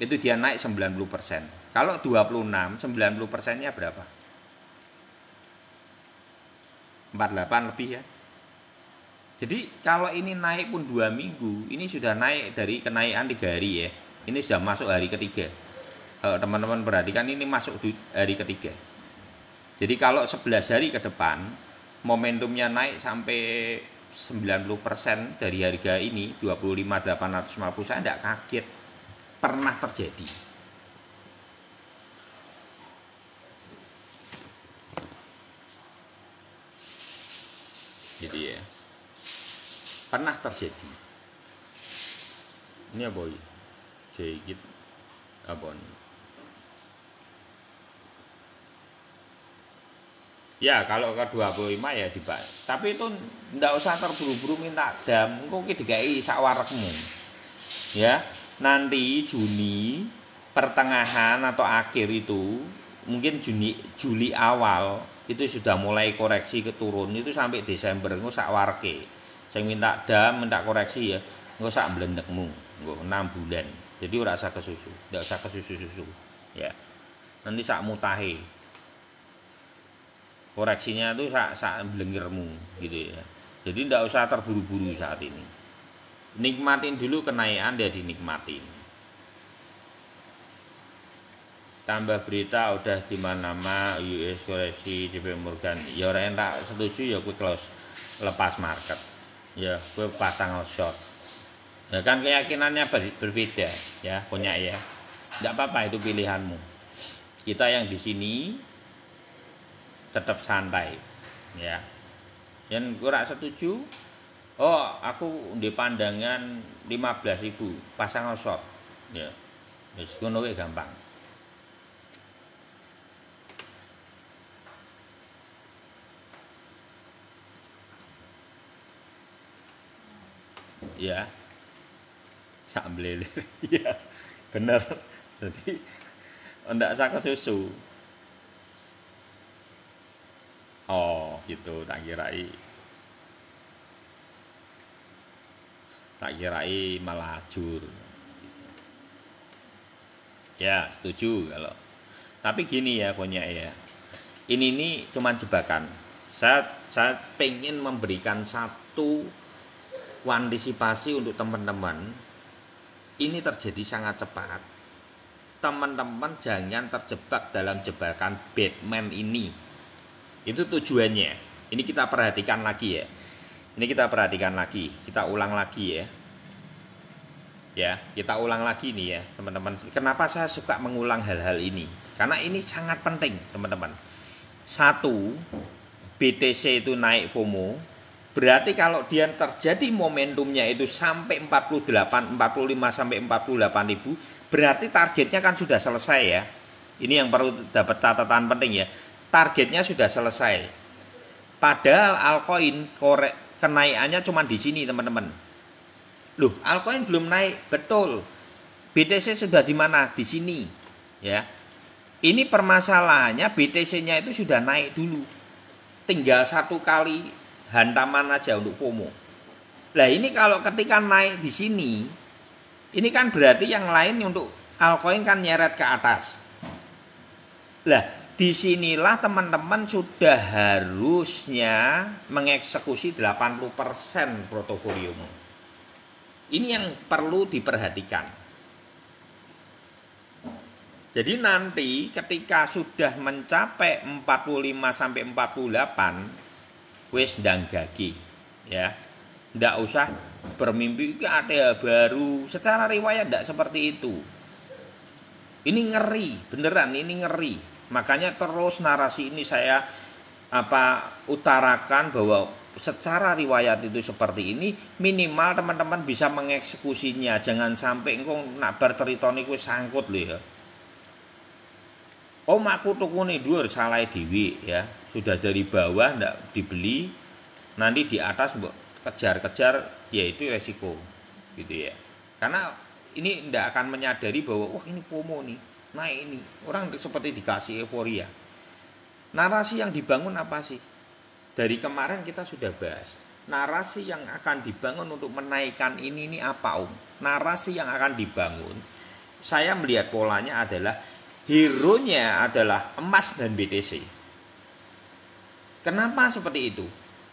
[SPEAKER 2] Itu dia naik 90%. Kalau 26, 90%-nya berapa? 48 lebih ya. Jadi kalau ini naik pun 2 minggu, ini sudah naik dari kenaikan 3 hari ya. Ini sudah masuk hari ketiga. Kalau teman-teman perhatikan ini masuk di hari ketiga. Jadi kalau 11 hari ke depan momentumnya naik sampai 90% dari harga ini 25.850, saya tidak kaget. Pernah terjadi. Jadi ya. Pernah terjadi. Ini apa ya? Sedikit apa nih? Ya kalau ke 25 ya dibalik. Tapi itu ndak usah terburu-buru minta dam. Engko ki digawe sak warekmu. Ya, nanti Juni pertengahan atau akhir itu, mungkin Juli awal itu sudah mulai koreksi ke turun itu sampai Desember engko sak wareke. Sing minta dam, minta koreksi ya, engko sak blendekmu. Engko 6 bulan. Jadi ora usah kesusu, ndak usah kesusu-susu. Ya. Nanti sak mutahe. Koreksinya itu sak blengirmu gitu ya. Jadi tidak usah terburu-buru saat ini. Nikmatin dulu kenaikan, dia dinikmatin. Tambah berita udah di mana-mana US koreksi JP Morgan. Ya orang yang tak setuju ya gue close lepas market. Ya gue pasang short. Ya kan keyakinannya berbeda ya, punya ya. Tidak apa-apa itu pilihanmu. Kita yang di sini tetap santai ya. Yang kurang setuju, oh aku di pandangan 15.000 pasang short ya. Wis ngono wae gampang. Ya. Sak mbleler. Ya. Bener. Jadi ndak usah kesusu. Oh gitu, tak kirai malah ajur. Ya setuju kalau. Tapi gini ya punya ya. Ini cuman jebakan. Saya pengen memberikan satu antisipasi untuk teman-teman. Ini terjadi sangat cepat. Teman-teman jangan terjebak dalam jebakan Batman ini. Itu tujuannya. Ini kita perhatikan lagi ya. Ini kita perhatikan lagi. Kita ulang lagi ya. Ya, kita ulang lagi nih ya, teman-teman. Kenapa saya suka mengulang hal-hal ini? Karena ini sangat penting, teman-teman. Satu, BTC itu naik FOMO. Berarti kalau dia terjadi momentumnya itu sampai 45 sampai 48 ribu, berarti targetnya kan sudah selesai ya. Ini yang perlu dapat catatan penting ya. Targetnya sudah selesai. Padahal altcoin kenaikannya cuma di sini, teman-teman. Loh, altcoin belum naik, betul. BTC sudah di mana? Di sini, ya. Ini permasalahannya BTC-nya itu sudah naik dulu. Tinggal satu kali hantaman aja untuk FOMO. Nah ini kalau ketika naik di sini, ini kan berarti yang lain untuk altcoin kan nyeret ke atas. Nah disinilah teman-teman sudah harusnya mengeksekusi 80% portofoliomu. Ini yang perlu diperhatikan. Jadi nanti ketika sudah mencapai 45 sampai 48 wis ndang gagi ya. Ndak usah bermimpi ke ada baru. Secara riwayat ndak seperti itu. Ini ngeri, beneran ini ngeri. Makanya terus narasi ini saya utarakan bahwa secara riwayat itu seperti ini, minimal teman-teman bisa mengeksekusinya. Jangan sampai engko nak bar ceritane kuwi sangkut lho ya. Om aku tukune dhuwur salah dhewe ya. Sudah dari bawah ndak dibeli, nanti di atas mbok kejar-kejar, yaitu resiko gitu ya. Karena ini ndak akan menyadari bahwa wah ini FOMO nih, naik ini. Orang seperti dikasih euforia. Narasi yang dibangun apa sih? Dari kemarin kita sudah bahas. Narasi yang akan dibangun untuk menaikkan ini apa Om? Narasi yang akan dibangun, saya melihat polanya adalah hero-nya adalah emas dan BTC. Kenapa seperti itu?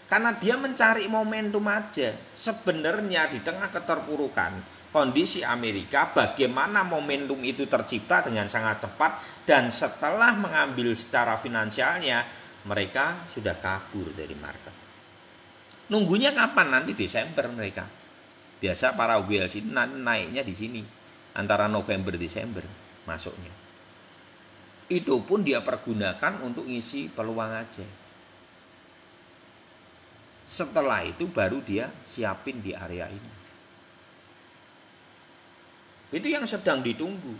[SPEAKER 2] Karena dia mencari momentum aja. Sebenarnya di tengah keterpurukan kondisi Amerika, bagaimana momentum itu tercipta dengan sangat cepat, dan setelah mengambil secara finansialnya, mereka sudah kabur dari market. Nunggunya kapan? Nanti Desember mereka. Biasa para whales ini naiknya di sini antara November Desember masuknya. Itu pun dia pergunakan untuk ngisi peluang aja. Setelah itu baru dia siapin di area ini. Itu yang sedang ditunggu.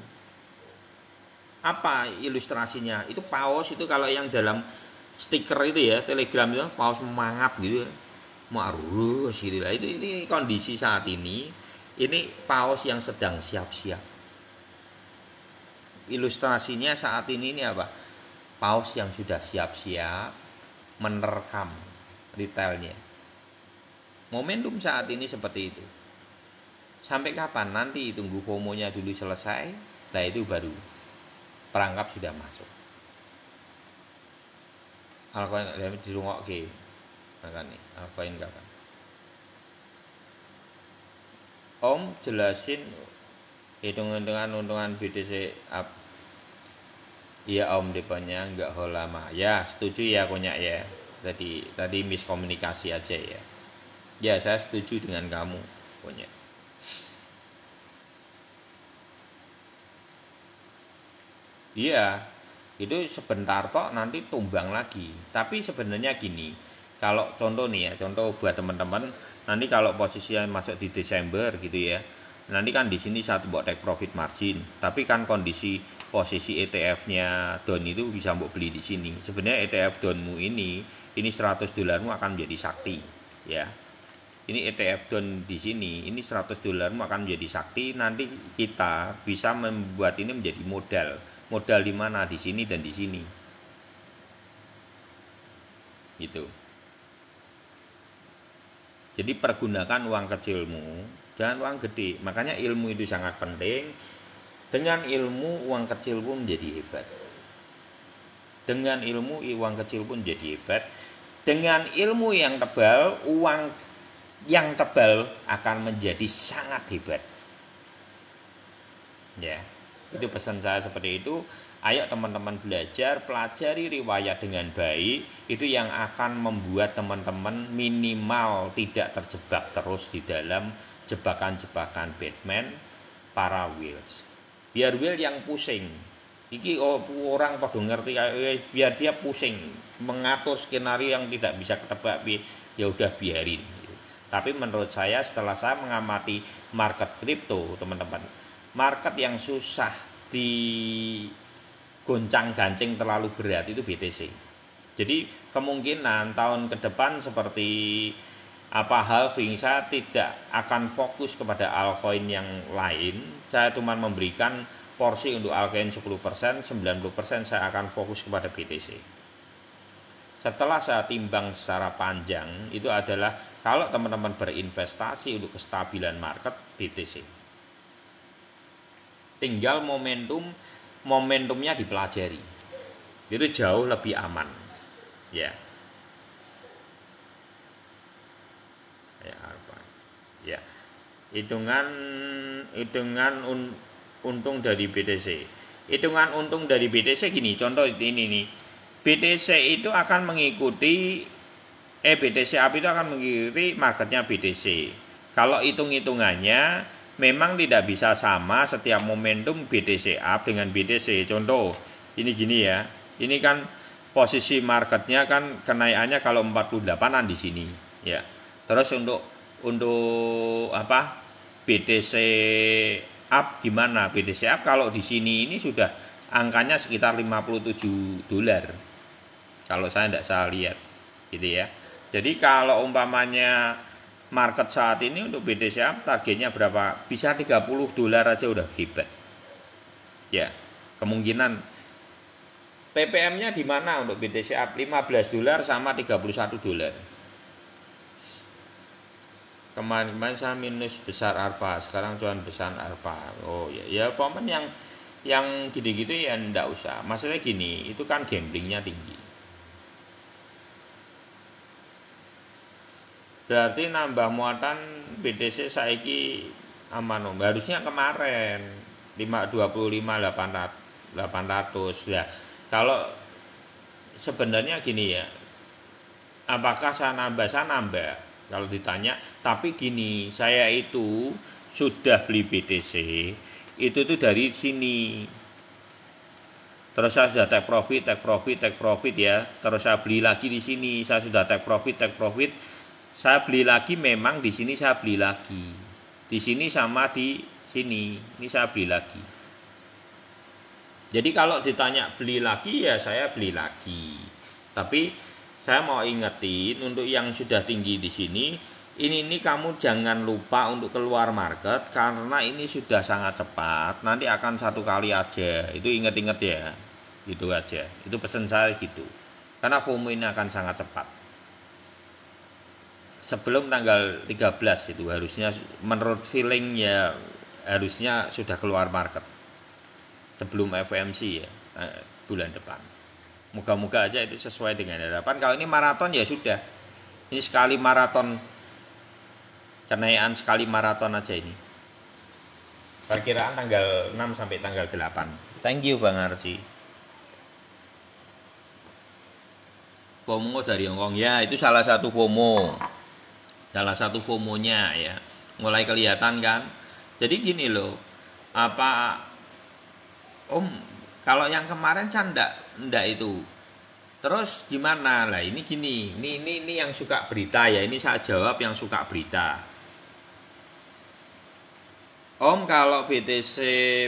[SPEAKER 2] Apa ilustrasinya? Itu paus itu kalau yang dalam stiker itu ya, Telegram itu paus mangap gitu. Marus gitu lah. Ini kondisi saat ini. Ini paus yang sedang siap-siap. Ilustrasinya saat ini apa? Paus yang sudah siap-siap menerkam retailnya. Momentum saat ini seperti itu. Sampai kapan? Nanti tunggu FOMO-nya dulu selesai, nah itu baru perangkap sudah masuk. Altcoin dirungokke. Makane altcoin kapan? Om jelasin hitung-hitungan untungan BTC up. Iya Om, depannya enggak lama. Ya, setuju ya Konyak ya. Tadi miskomunikasi aja ya. Ya, saya setuju dengan kamu Konyak. Iya, itu sebentar kok nanti tumbang lagi. Tapi sebenarnya gini, kalau contoh nih ya, contoh buat teman-teman, nanti kalau posisinya masuk di Desember gitu ya, nanti kan di sini satu buat take profit margin, tapi kan kondisi posisi ETF-nya down itu bisa mbok beli di sini. Sebenarnya ETF downmu ini $100 akan menjadi sakti, ya. Ini ETF down di sini, ini $100 akan menjadi sakti. Nanti kita bisa membuat ini menjadi modal. Modal di mana? Di sini dan di sini. Gitu. Jadi pergunakan uang kecilmu, jangan uang gede. Makanya ilmu itu sangat penting. Dengan ilmu uang kecil pun menjadi hebat. Dengan ilmu uang kecil pun jadi hebat. dengan ilmu yang tebal, uang yang tebal akan menjadi sangat hebat. Ya, itu pesan saya seperti itu. Ayo teman-teman belajar, pelajari riwayat dengan baik. Itu yang akan membuat teman-teman minimal tidak terjebak terus di dalam jebakan-jebakan Batman para Wheels. Biar Will yang pusing. Iki orang pada ngerti, biar dia pusing mengatur skenario yang tidak bisa ketebak, ya udah biarin. Tapi menurut saya setelah saya mengamati market kripto, teman-teman, market yang susah digoncang-gancing terlalu berat itu BTC. Jadi kemungkinan tahun ke depan seperti halving, saya tidak akan fokus kepada altcoin yang lain. Saya cuma memberikan porsi untuk altcoin 10%, 90% saya akan fokus kepada BTC. Setelah saya timbang secara panjang, itu adalah kalau teman-teman berinvestasi untuk kestabilan market, BTC. Tinggal momentumnya dipelajari. Itu jauh lebih aman. Ya. Ya. Hitungan untung dari BTC. Hitungan untung dari BTC gini, contoh ini nih. BTC itu akan mengikuti BTC up itu akan mengikuti marketnya BTC. Kalau hitung-hitungannya memang tidak bisa sama setiap momentum BTC up dengan BTC. Contoh, ini gini ya. Ini kan posisi marketnya kan kenaikannya kalau 48-an di sini, ya. Terus untuk BTC up gimana? BTC up kalau di sini ini sudah angkanya sekitar $57. Kalau saya tidak salah lihat, gitu ya. Jadi kalau umpamanya market saat ini untuk BTC up targetnya berapa? Bisa $30 aja udah hebat. Ya, kemungkinan TPM-nya di mana untuk BTC up? $15 sama $31. Kemarin saya minus besar ARPA, sekarang cuan besar ARPA. Oh ya pokoknya yang gitu-gitu ya enggak usah. Maksudnya gini, itu kan gamblingnya tinggi. Berarti nambah muatan BTC saiki aman, harusnya kemarin 525.800 ya. Kalau sebenarnya gini ya, apakah saya nambah kalau ditanya, tapi gini, saya itu sudah beli BTC itu tuh dari sini, terus saya sudah take profit ya, terus saya beli lagi di sini, saya sudah take profit, saya beli lagi, memang di sini saya beli lagi, di sini sama di sini, ini saya beli lagi. Jadi kalau ditanya beli lagi ya saya beli lagi. Tapi saya mau ingetin untuk yang sudah tinggi di sini, ini kamu jangan lupa untuk keluar market karena ini sudah sangat cepat. Nanti akan satu kali aja. Itu ingat-ingat ya. Gitu aja. Itu pesan saya gitu. Karena FOMO ini akan sangat cepat. Sebelum tanggal 13 itu harusnya, menurut feeling ya, harusnya sudah keluar market sebelum FOMC ya, bulan depan. Moga-moga aja itu sesuai dengan harapan. Kalau ini maraton ya sudah, ini sekali maraton, kenaikan sekali maraton aja ini. Perkiraan tanggal 6 sampai tanggal 8. Thank you Bang Arsi. FOMO dari Hongkong ya, itu salah satu FOMO. Salah satu FOMO-nya ya. Mulai kelihatan kan. Jadi gini loh. Kalau yang kemarin kan enggak itu. Terus gimana? Lah ini gini. Ini yang suka berita ya. Ini saya jawab yang suka berita. Kalau BTC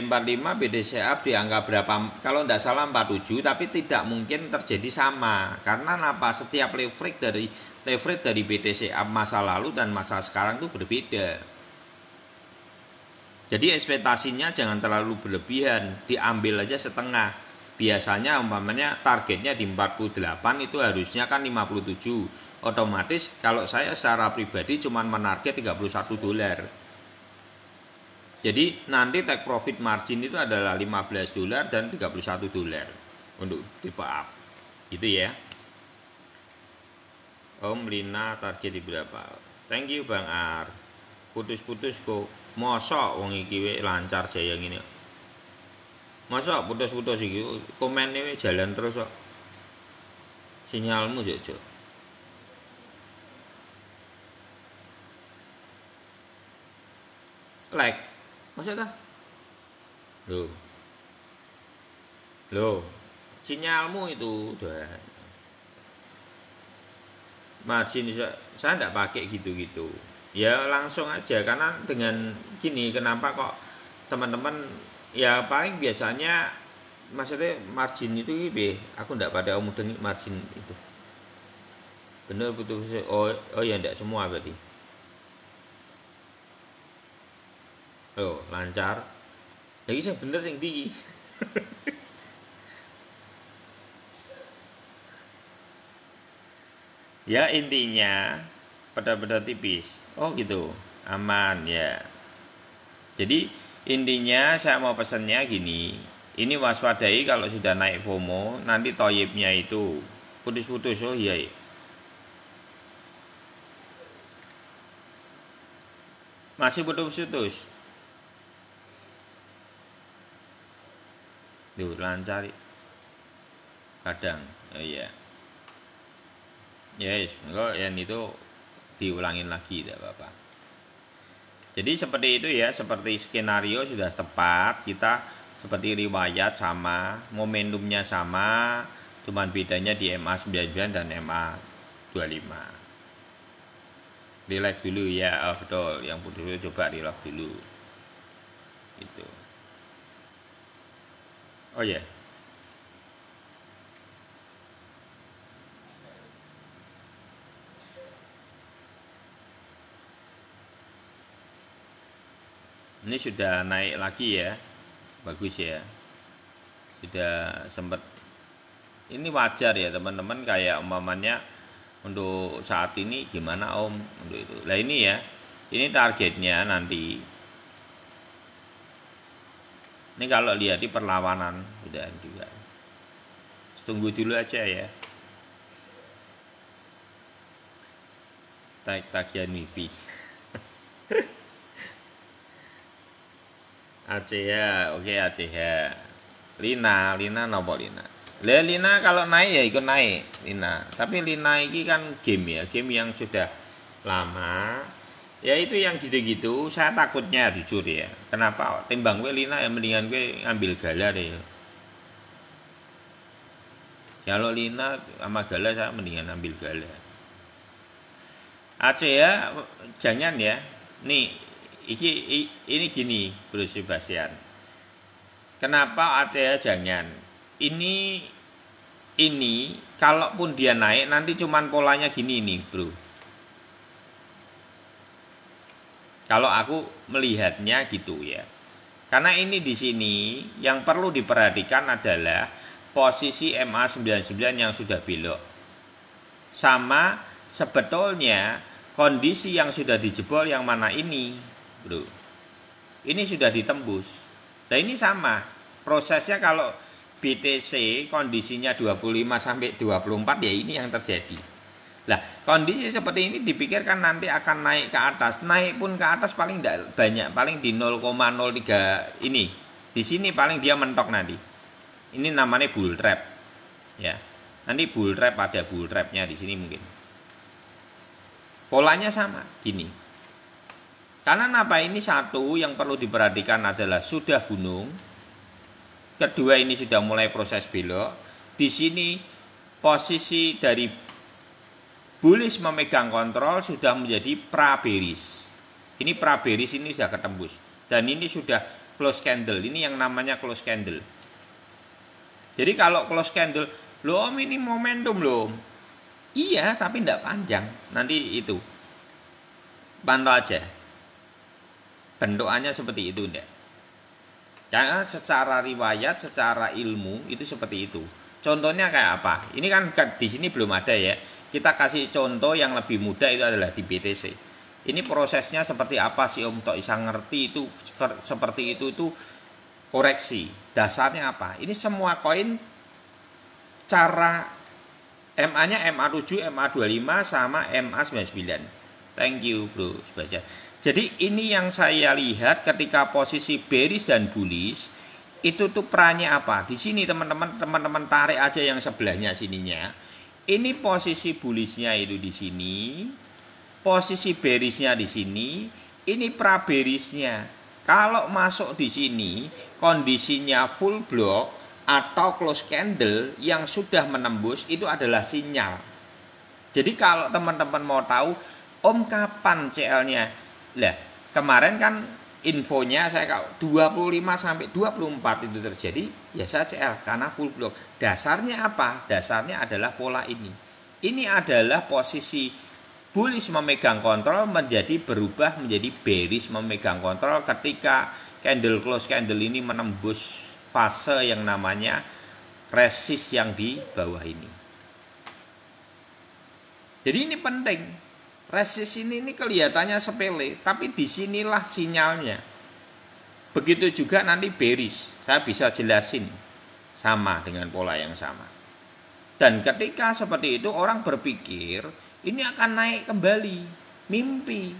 [SPEAKER 2] 45, BTC up di angka berapa? Kalau enggak salah 47, tapi tidak mungkin terjadi sama. Karena apa? Setiap leverage dari BTC up masa lalu dan masa sekarang itu berbeda. Jadi ekspektasinya jangan terlalu berlebihan, diambil aja setengah. Biasanya umpamanya targetnya di 48, itu harusnya kan 57. Otomatis kalau saya secara pribadi cuma menarget $31. Jadi nanti take profit margin itu adalah $15 dan $31 untuk tipe up. Gitu ya. Om Lina target di berapa? Thank you Bang Ar. Putus-putus kok. Mosok wong iki wis lancar jaya ngene. Mosok putus-putus iki komene wis jalan terus kok. Sinyalmu jojo. Like. Maksudnya? Loh. Sinyalmu itu udah. Margin saya enggak pakai gitu-gitu. Ya langsung aja karena dengan gini kenapa kok teman-teman ya paling biasanya maksudnya margin itu aku enggak pada omong margin itu. Bener betul oh ya enggak semua berarti. Oh, lancar. Lagi sing bener sing ndi. Ya intinya pada tipis. Oh gitu. Aman ya. Jadi intinya saya mau pesannya gini. Ini waspadai kalau sudah naik FOMO, nanti toyibnya itu putus-putus. Oh iya. Masih putus-putus. Duh, lancar. Kadang. Oh iya. Yes, enggak yang itu diulangin lagi tidak apa-apa. Jadi seperti itu ya, seperti skenario sudah tepat, kita seperti riwayat sama, momentumnya sama, cuman bedanya di MA99 dan MA25. Relax dulu ya, oh, betul, yang putus dulu coba relax dulu. Itu. Oh ya. Yeah. Ini sudah naik lagi ya, bagus ya, sudah sempat. Ini wajar ya teman-teman, kayak umpamanya untuk saat ini gimana Om untuk itu. Nah ini ya, ini targetnya nanti. Ini kalau lihat di perlawanan sudah juga. Tunggu dulu aja ya. Tagihan wifi. ACH, oke ACH. Lina nopo Lina. Lina kalau naik ya ikut naik Lina. Tapi Lina ini kan game ya, game yang sudah lama. Ya itu yang gitu-gitu, saya takutnya jujur ya. Kenapa? Timbang gue Lina ya mendingan gue ambil Gala deh. Kalau Lina sama Gala saya mendingan ambil Gala. ACH jangan ya. Nih ini gini Bro Sebastian. Kenapa ACH jangan? Ini kalaupun dia naik nanti cuman polanya gini nih, Bro. Kalau aku melihatnya gitu ya. Karena ini di sini yang perlu diperhatikan adalah posisi MA99 yang sudah belok. Sama sebetulnya kondisi yang sudah dijebol yang mana ini? Bro, ini sudah ditembus. Nah ini sama prosesnya kalau BTC kondisinya 25 sampai 24 ya ini yang terjadi. Nah kondisi seperti ini dipikirkan nanti akan naik ke atas. Naik pun ke atas paling tidak banyak, paling di 0,03 ini. Di sini paling dia mentok nanti. Ini namanya bull trap. Ya. Nanti bull trap ada bull trapnya di sini mungkin. Polanya sama gini. Karena apa ini satu yang perlu diperhatikan adalah sudah gunung. Kedua ini sudah mulai proses belok. Di sini posisi dari bullish memegang kontrol sudah menjadi pra-bearish. Ini pra-bearish ini sudah ketembus. Dan ini sudah close candle. Ini yang namanya close candle. Jadi kalau close candle, loh Om ini momentum loh. Iya tapi tidak panjang. Nanti itu. Pantau aja. Bentukannya seperti itu enggak? Karena secara riwayat, secara ilmu itu seperti itu. Contohnya kayak apa? Ini kan di sini belum ada ya. Kita kasih contoh yang lebih mudah itu adalah di BTC. Ini prosesnya seperti apa sih Om Tok bisa ngerti itu seperti itu koreksi. Dasarnya apa? Ini semua koin cara MA-nya MA7, MA25 sama MA99. Thank you bro Sebastian. Jadi ini yang saya lihat ketika posisi bearish dan bullish itu tuh perannya apa? Di sini teman-teman tarik aja yang sebelahnya sininya. Ini posisi bullishnya itu di sini, posisi bearishnya di sini, ini pra bearishnya. Kalau masuk di sini kondisinya full block atau close candle yang sudah menembus itu adalah sinyal. Jadi kalau teman-teman mau tahu Om kapan CL-nya? Lah, kemarin kan infonya saya 25 sampai 24 itu terjadi, ya saya CL karena full block. Dasarnya apa? Dasarnya adalah pola ini. Ini adalah posisi bullish memegang kontrol menjadi berubah menjadi bearish memegang kontrol ketika candle close candle ini menembus fase yang namanya resist yang di bawah ini. Jadi ini penting. Resist ini kelihatannya sepele, tapi disinilah sinyalnya. Begitu juga nanti bearish, saya bisa jelasin sama dengan pola yang sama. Dan ketika seperti itu orang berpikir ini akan naik kembali, mimpi.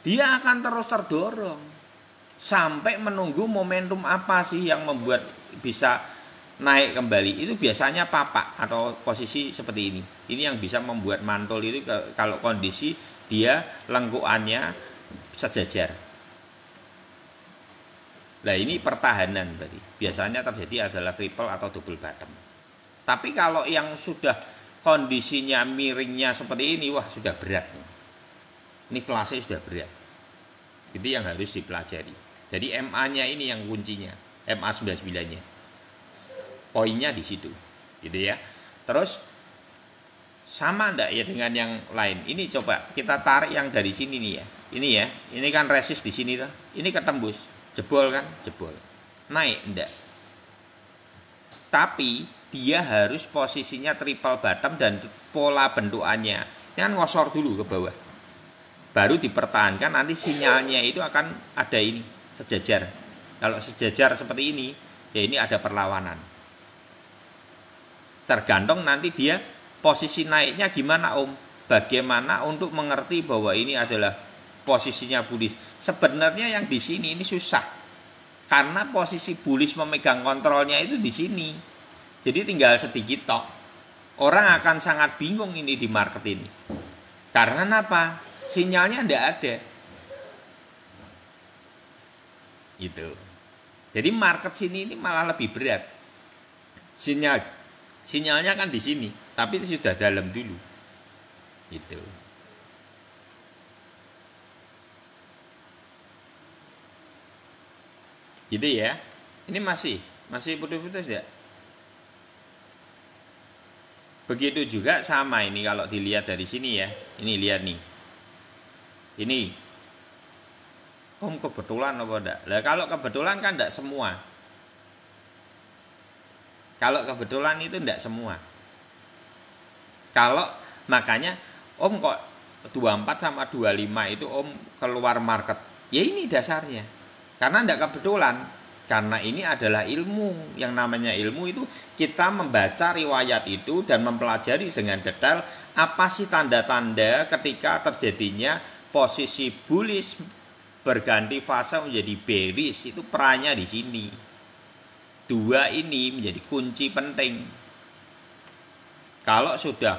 [SPEAKER 2] Dia akan terus terdorong sampai menunggu momentum apa sih yang membuat bisa naik kembali. Itu biasanya papak atau posisi seperti ini. Ini yang bisa membuat mantul itu kalau kondisi dia lengkuannya sejajar. Nah ini pertahanan tadi. Biasanya terjadi adalah triple atau double bottom. Tapi kalau yang sudah kondisinya miringnya seperti ini, wah sudah berat. Ini kelasnya sudah berat. Itu yang harus dipelajari. Jadi MA-nya ini yang kuncinya, MA99-nya. Poinnya di situ, gitu ya. Terus sama enggak ya dengan yang lain? Ini coba kita tarik yang dari sini nih ya. Ini ya, ini kan resist di sini tuh. Ini ketembus, jebol kan? Jebol. Naik enggak? Tapi dia harus posisinya triple bottom dan pola bentukannya ini kan ngosor dulu ke bawah. Baru dipertahankan, nanti sinyalnya itu akan ada ini, sejajar. Kalau sejajar seperti ini, ya ini ada perlawanan. Tergantung nanti dia posisi naiknya gimana Om. Bagaimana untuk mengerti bahwa ini adalah posisinya bullish. Sebenarnya yang di sini ini susah. Karena posisi bullish memegang kontrolnya itu di sini. Jadi tinggal sedikit tok. Orang akan sangat bingung ini di market ini. Karena apa? Sinyalnya tidak ada. Gitu. Jadi market sini ini malah lebih berat. Sinyalnya kan di sini, tapi itu sudah dalam dulu. Gitu. Gitu ya. Ini masih putus-putus ya. Begitu juga sama ini kalau dilihat dari sini ya. Ini lihat nih. Ini. Om kebetulan apa enggak? Lah kalau kebetulan kan enggak semua. Kalau kebetulan itu enggak semua. Kalau makanya Om kok 24 sama 25 itu Om keluar market. Ya ini dasarnya. Karena enggak kebetulan. Karena ini adalah ilmu. Yang namanya ilmu itu kita membaca riwayat itu dan mempelajari dengan detail apa sih tanda-tanda ketika terjadinya posisi bullish berganti fase menjadi bearish. Itu perannya di sini. Dua ini menjadi kunci penting. Kalau sudah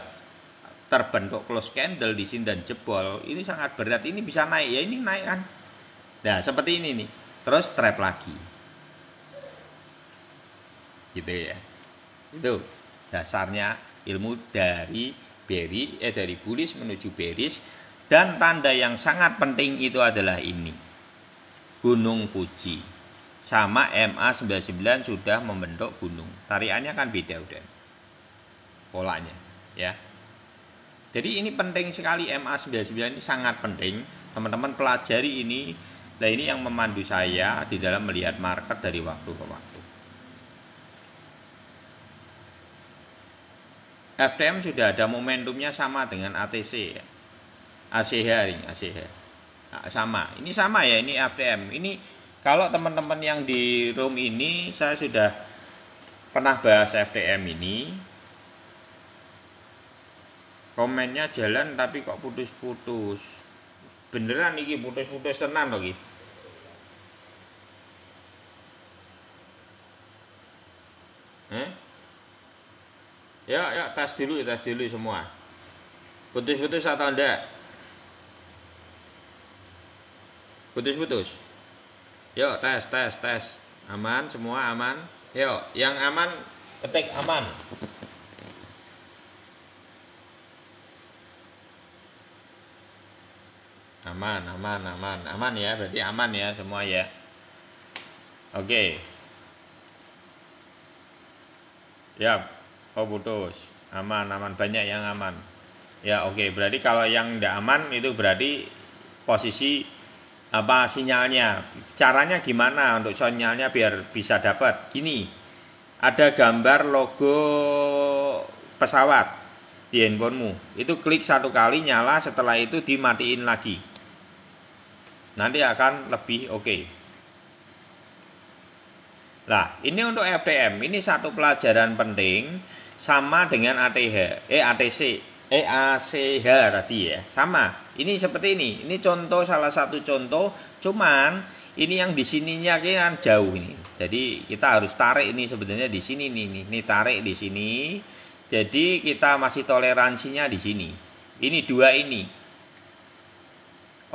[SPEAKER 2] terbentuk close candle di sini dan jebol, ini sangat berat. Ini bisa naik ya, ini naik kan. Nah, seperti ini nih. Terus trap lagi. Gitu ya. Itu dasarnya ilmu dari bullish menuju bearish. Dan tanda yang sangat penting itu adalah ini. Gunung Fuji sama MA99 sudah membentuk gunung. Tariannya kan beda udah. Polanya ya. Jadi ini penting sekali, MA99 ini sangat penting. Teman-teman pelajari ini. Nah ini yang memandu saya di dalam melihat market dari waktu ke waktu. FTM sudah ada momentumnya sama dengan ATC ya. ACH ini, ACH. Nah, sama. Ini sama ya, ini FTM. Ini kalau teman-teman yang di room ini saya sudah pernah bahas FTM ini, komennya jalan tapi kok putus-putus. Beneran iki putus-putus tenan lho iki. Ya, tes dulu semua. Putus-putus atau enggak? Putus-putus. Yuk, tes. Aman, semua aman. Yuk, yang aman ketik aman. Aman ya, berarti aman ya semua ya. Oke. Ya, putus. Aman, banyak yang aman. Ya, oke. Berarti kalau yang tidak aman itu berarti posisi apa sinyalnya. Caranya gimana untuk sinyalnya biar bisa dapat? Gini. Ada gambar logo pesawat di handphonemu. Itu klik satu kali nyala, setelah itu dimatiin lagi. Nanti akan lebih oke. Nah, ini untuk FTM, ini satu pelajaran penting sama dengan ACH tadi ya. Sama. Ini seperti ini. Ini contoh, salah satu contoh, cuman ini yang di sininya kan jauh ini. Jadi kita harus tarik ini sebenarnya di sini nih. Ini tarik di sini. Jadi kita masih toleransinya di sini. Ini dua ini.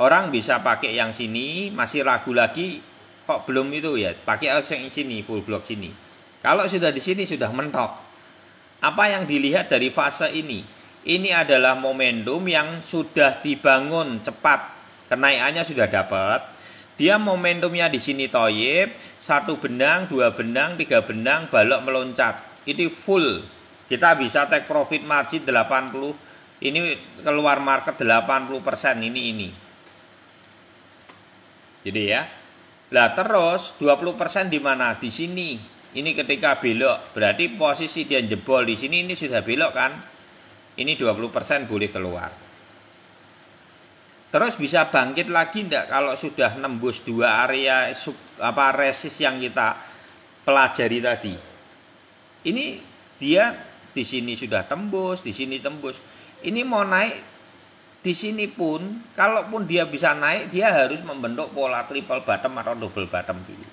[SPEAKER 2] Orang bisa pakai yang sini, masih ragu lagi kok belum itu ya, pakai yang sini, full block sini. Kalau sudah di sini sudah mentok. Apa yang dilihat dari fase ini? Ini adalah momentum yang sudah dibangun cepat, kenaikannya sudah dapat. Dia momentumnya di sini toyib, 1 benang, 2 benang, 3 benang, balok meloncat. Ini full. Kita bisa take profit margin 80. Ini keluar market 80% ini. Jadi ya. Lah terus 20% di mana? Di sini. Ini ketika belok, berarti posisi dia jebol di sini ini sudah belok kan? Ini 20% boleh keluar. Terus bisa bangkit lagi enggak kalau sudah nembus dua area resist yang kita pelajari tadi? Ini dia di sini sudah tembus, di sini tembus. Ini mau naik di sini pun, kalaupun dia bisa naik, dia harus membentuk pola triple bottom atau double bottom dulu.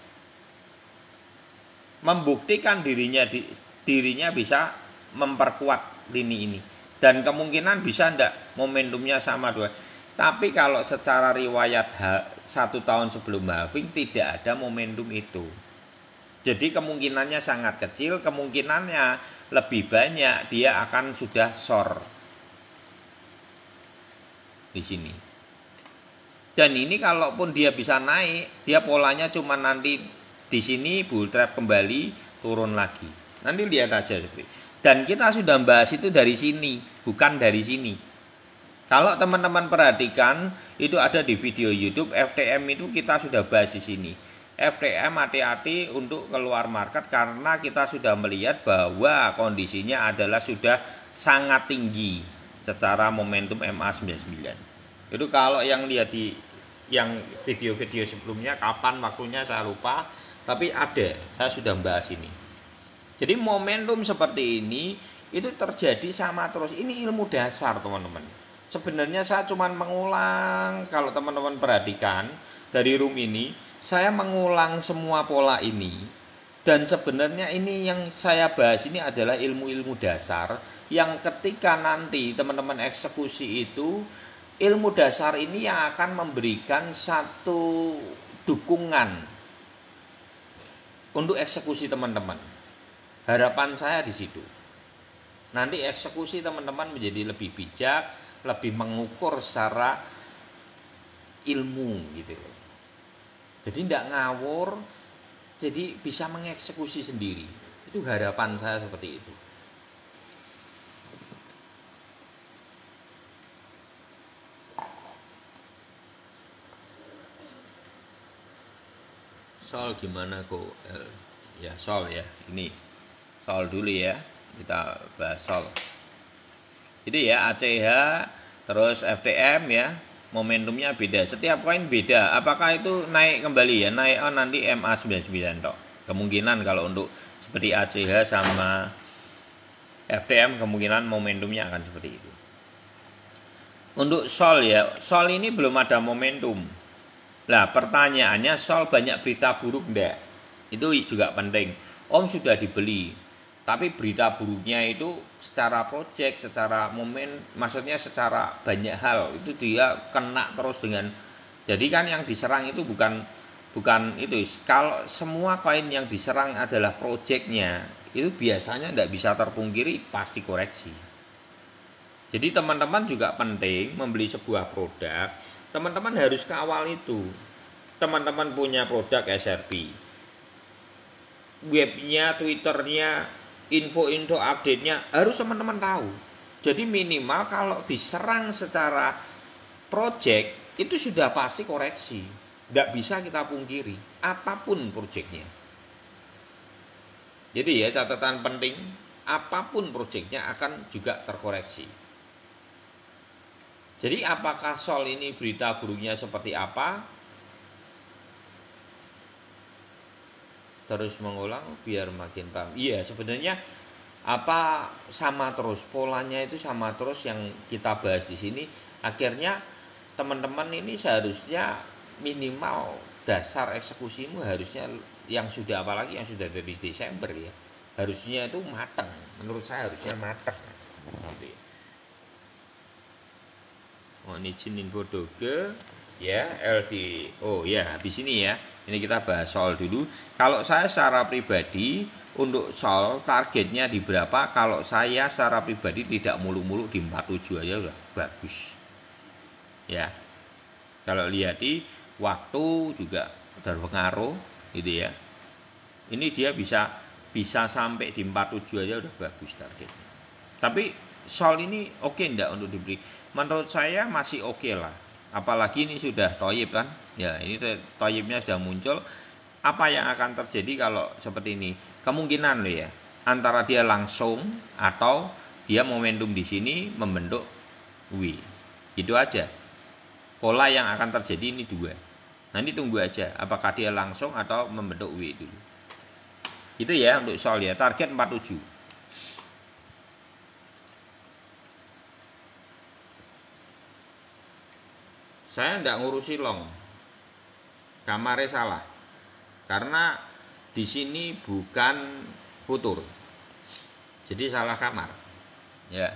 [SPEAKER 2] Membuktikan dirinya bisa memperkuat lini ini. Dan kemungkinan bisa enggak momentumnya sama dua. Tapi kalau secara riwayat 1 tahun sebelum halving tidak ada momentum itu. Jadi kemungkinannya sangat kecil, kemungkinannya lebih banyak dia akan sudah short di sini. Dan ini kalaupun dia bisa naik, dia polanya cuma nanti di sini bull trap kembali, turun lagi. Nanti lihat aja seperti. Dan kita sudah bahas itu dari sini, bukan dari sini. Kalau teman-teman perhatikan, itu ada di video YouTube FTM itu kita sudah bahas di sini. FTM hati-hati untuk keluar market karena kita sudah melihat bahwa kondisinya adalah sudah sangat tinggi secara momentum MA99. Itu kalau yang lihat di yang video-video sebelumnya, kapan waktunya saya lupa, tapi ada, saya sudah bahas ini. Jadi momentum seperti ini itu terjadi sama terus. Ini ilmu dasar teman-teman. Sebenarnya saya cuma mengulang, kalau teman-teman perhatikan dari room ini, saya mengulang semua pola ini. Dan sebenarnya ini yang saya bahas ini adalah ilmu-ilmu dasar yang ketika nanti teman-teman eksekusi itu, ilmu dasar ini yang akan memberikan satu dukungan untuk eksekusi teman-teman. Harapan saya di situ. Nanti eksekusi teman-teman menjadi lebih bijak, lebih mengukur secara ilmu gitu loh. Jadi tidak ngawur, jadi bisa mengeksekusi sendiri. Itu harapan saya seperti itu. Sol gimana kok? Ya sol ya, ini sol dulu ya, kita bahas sol. Jadi ya ACH terus FTM ya, momentumnya beda, setiap koin beda. Apakah itu naik kembali ya, naik nanti MA99 toh. Kemungkinan kalau untuk seperti ACH sama FTM kemungkinan momentumnya akan seperti itu. Untuk Sol ya, Sol ini belum ada momentum. Lah pertanyaannya, Sol banyak berita buruk enggak? Itu juga penting. Om sudah dibeli, tapi berita buruknya itu secara project, secara maksudnya secara banyak hal itu dia kena terus dengan. Jadi kan yang diserang itu bukan itu. Kalau semua koin yang diserang adalah projectnya, itu biasanya tidak bisa terpungkiri pasti koreksi. Jadi teman-teman juga penting membeli sebuah produk, teman-teman harus kawal itu. Teman-teman punya produk SRP, webnya, twitternya, info-info update-nya harus teman-teman tahu. Jadi minimal kalau diserang secara project itu sudah pasti koreksi. Tidak bisa kita pungkiri apapun projectnya. Jadi ya catatan penting, apapun projectnya akan juga terkoreksi. Jadi apakah Sol ini berita buruknya seperti apa? Terus mengulang biar makin paham. Iya, sebenarnya apa sama terus, polanya itu sama terus yang kita bahas di sini. Akhirnya teman-teman ini seharusnya minimal dasar eksekusimu harusnya yang sudah, apalagi yang sudah dari Desember ya, harusnya itu matang. Menurut saya harusnya matang. Mohon izin info doge ya, LDO ya, habis ini ya. Ini kita bahas Sol dulu. Kalau saya secara pribadi untuk Sol targetnya di berapa? Kalau saya secara pribadi tidak mulu-mulu di 47 aja udah bagus. Ya. Kalau lihat di waktu juga berpengaruh gitu ya. Ini dia bisa sampai di 47 aja udah bagus targetnya. Tapi Sol ini oke enggak untuk diberi? Menurut saya masih oke lah. Apalagi ini sudah toyib kan. Ya, ini toyibnya sudah muncul. Apa yang akan terjadi kalau seperti ini? Kemungkinan loh ya, antara dia langsung atau dia momentum di sini membentuk W. Itu aja. Pola yang akan terjadi ini dua. Nanti tunggu aja apakah dia langsung atau membentuk W dulu. Itu ya untuk Sol ya, target 47. Saya tidak ngurusi long, kamarnya salah, karena di sini bukan futur, jadi salah kamar, ya.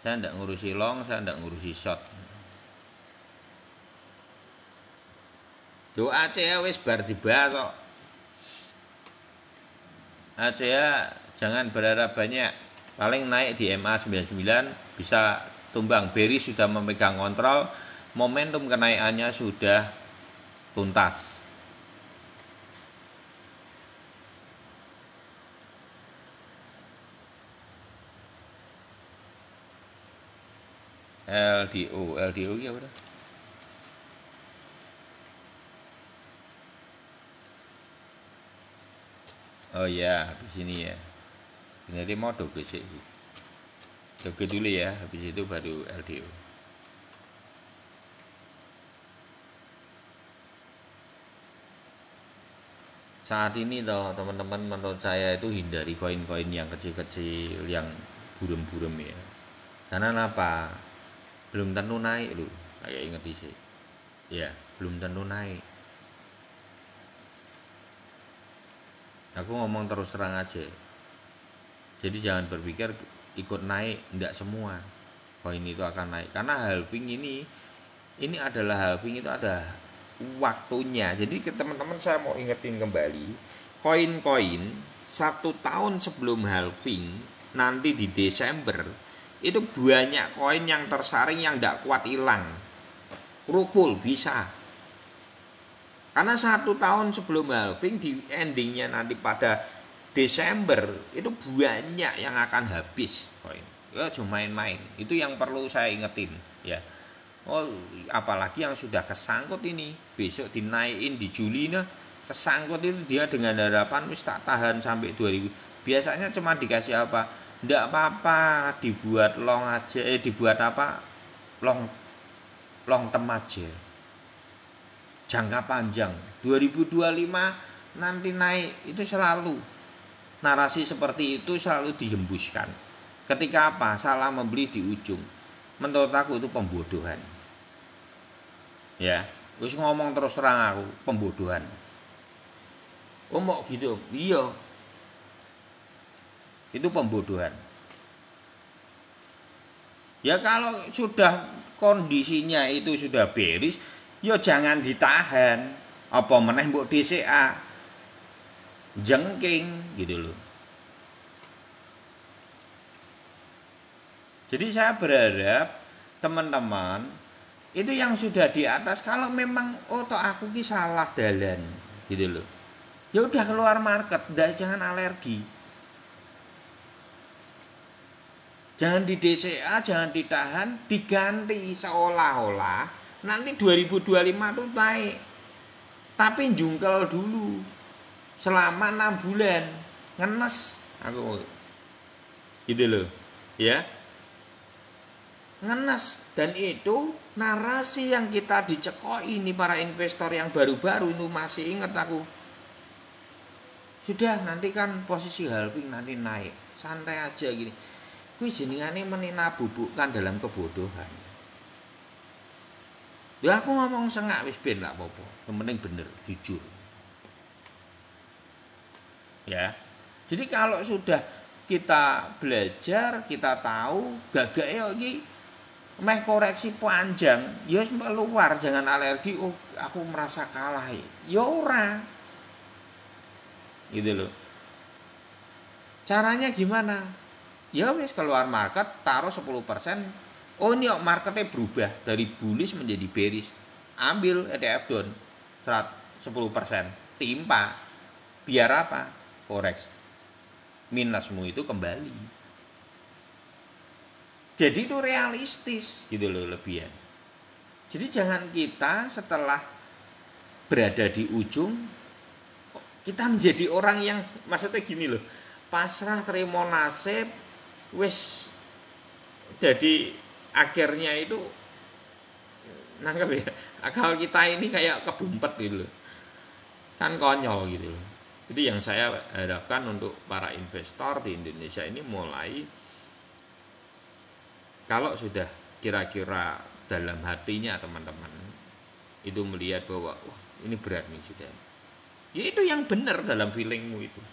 [SPEAKER 2] Saya tidak ngurusi long, saya tidak ngurusi short. Doa ACA wis bar dibahas kok. ACA jangan berharap banyak. Paling naik di MA 99 bisa tumbang. Berry sudah memegang kontrol, momentum kenaikannya sudah tuntas. LDO ya udah. Oh ya, di sini ya. Jadi mau doge sih. Doge dulu ya, habis itu baru LDO. Saat ini toh teman-teman, menurut saya itu hindari koin-koin yang kecil-kecil, yang buram-buram ya. Karena apa? Belum tentu naik loh, kayak inget sih. Ya, belum tentu naik. Aku ngomong terus terang aja. Jadi jangan berpikir ikut naik, tidak semua koin itu akan naik. Karena halving ini adalah halving, itu ada waktunya. Jadi ke teman-teman saya mau ingetin kembali, koin-koin 1 tahun sebelum halving nanti di Desember itu banyak koin yang tersaring yang tidak kuat hilang, rupul bisa. Karena 1 tahun sebelum halving di endingnya nanti pada Desember itu banyak yang akan habis koin. Ya cuma main-main. Itu yang perlu saya ingetin ya. Oh, apalagi yang sudah kesangkut ini, besok dinaikin di Juli nah, kesangkut itu dia dengan harapan wis tak tahan sampai 2000. Biasanya cuma dikasih apa? Ndak apa-apa, dibuat long aja, dibuat apa? Long term aja. jangka panjang 2025 nanti naik, itu selalu narasi seperti itu selalu dihembuskan. Ketika apa? Salah membeli di ujung. Menurut aku itu pembodohan. Ya, wis ngomong terus terang aku, pembodohan. Oh mau gitu? Iya. Itu pembodohan. Ya kalau sudah kondisinya itu sudah beres, ya jangan ditahan. Apa meneh mbok DCA. Jengking gitu loh. Jadi saya berharap teman-teman itu yang sudah di atas, kalau memang toh aku ki salah dalan gitu loh. Ya udah keluar market, jangan alergi. Jangan di DCA, jangan ditahan, diganti seolah-olah nanti 2025 tuh naik. Tapi jungkel dulu selama 6 bulan, ngenes aku gitu loh ya, ngenes. Dan itu narasi yang kita dicekok ini para investor yang baru-baru itu, masih ingat aku, sudah nanti kan posisi halving nanti naik, santai aja gini. Kuwi jenengane meninabubukan dalam kebodohan. Ya aku ngomong sengak wis ben lak apa-apa, yang penting bener, jujur. Ya. Jadi kalau sudah kita belajar, kita tahu gagak iki meh koreksi panjang, ya wis keluar, jangan alergi. Oh, aku merasa kalah. Ya ora. Gitu loh. Caranya gimana? Ya wis keluar market, taruh 10%. Oh ini marketnya berubah dari bullish menjadi bearish. Ambil ETF down 10%, timpa. Biar apa? Koreksi. Minusmu itu kembali. Jadi itu realistis gitu loh lebihan. Jadi jangan kita setelah berada di ujung kita menjadi orang yang, maksudnya gini loh, pasrah terima nasib, wis jadi akhirnya itu nangkep ya, akal kita ini kayak kebumpet gitu loh, kan konyol gitu loh. Jadi yang saya harapkan untuk para investor di Indonesia ini mulai, kalau sudah kira-kira dalam hatinya teman-teman itu melihat bahwa ini berat nih sudah, ya itu yang benar dalam feelingmu itu.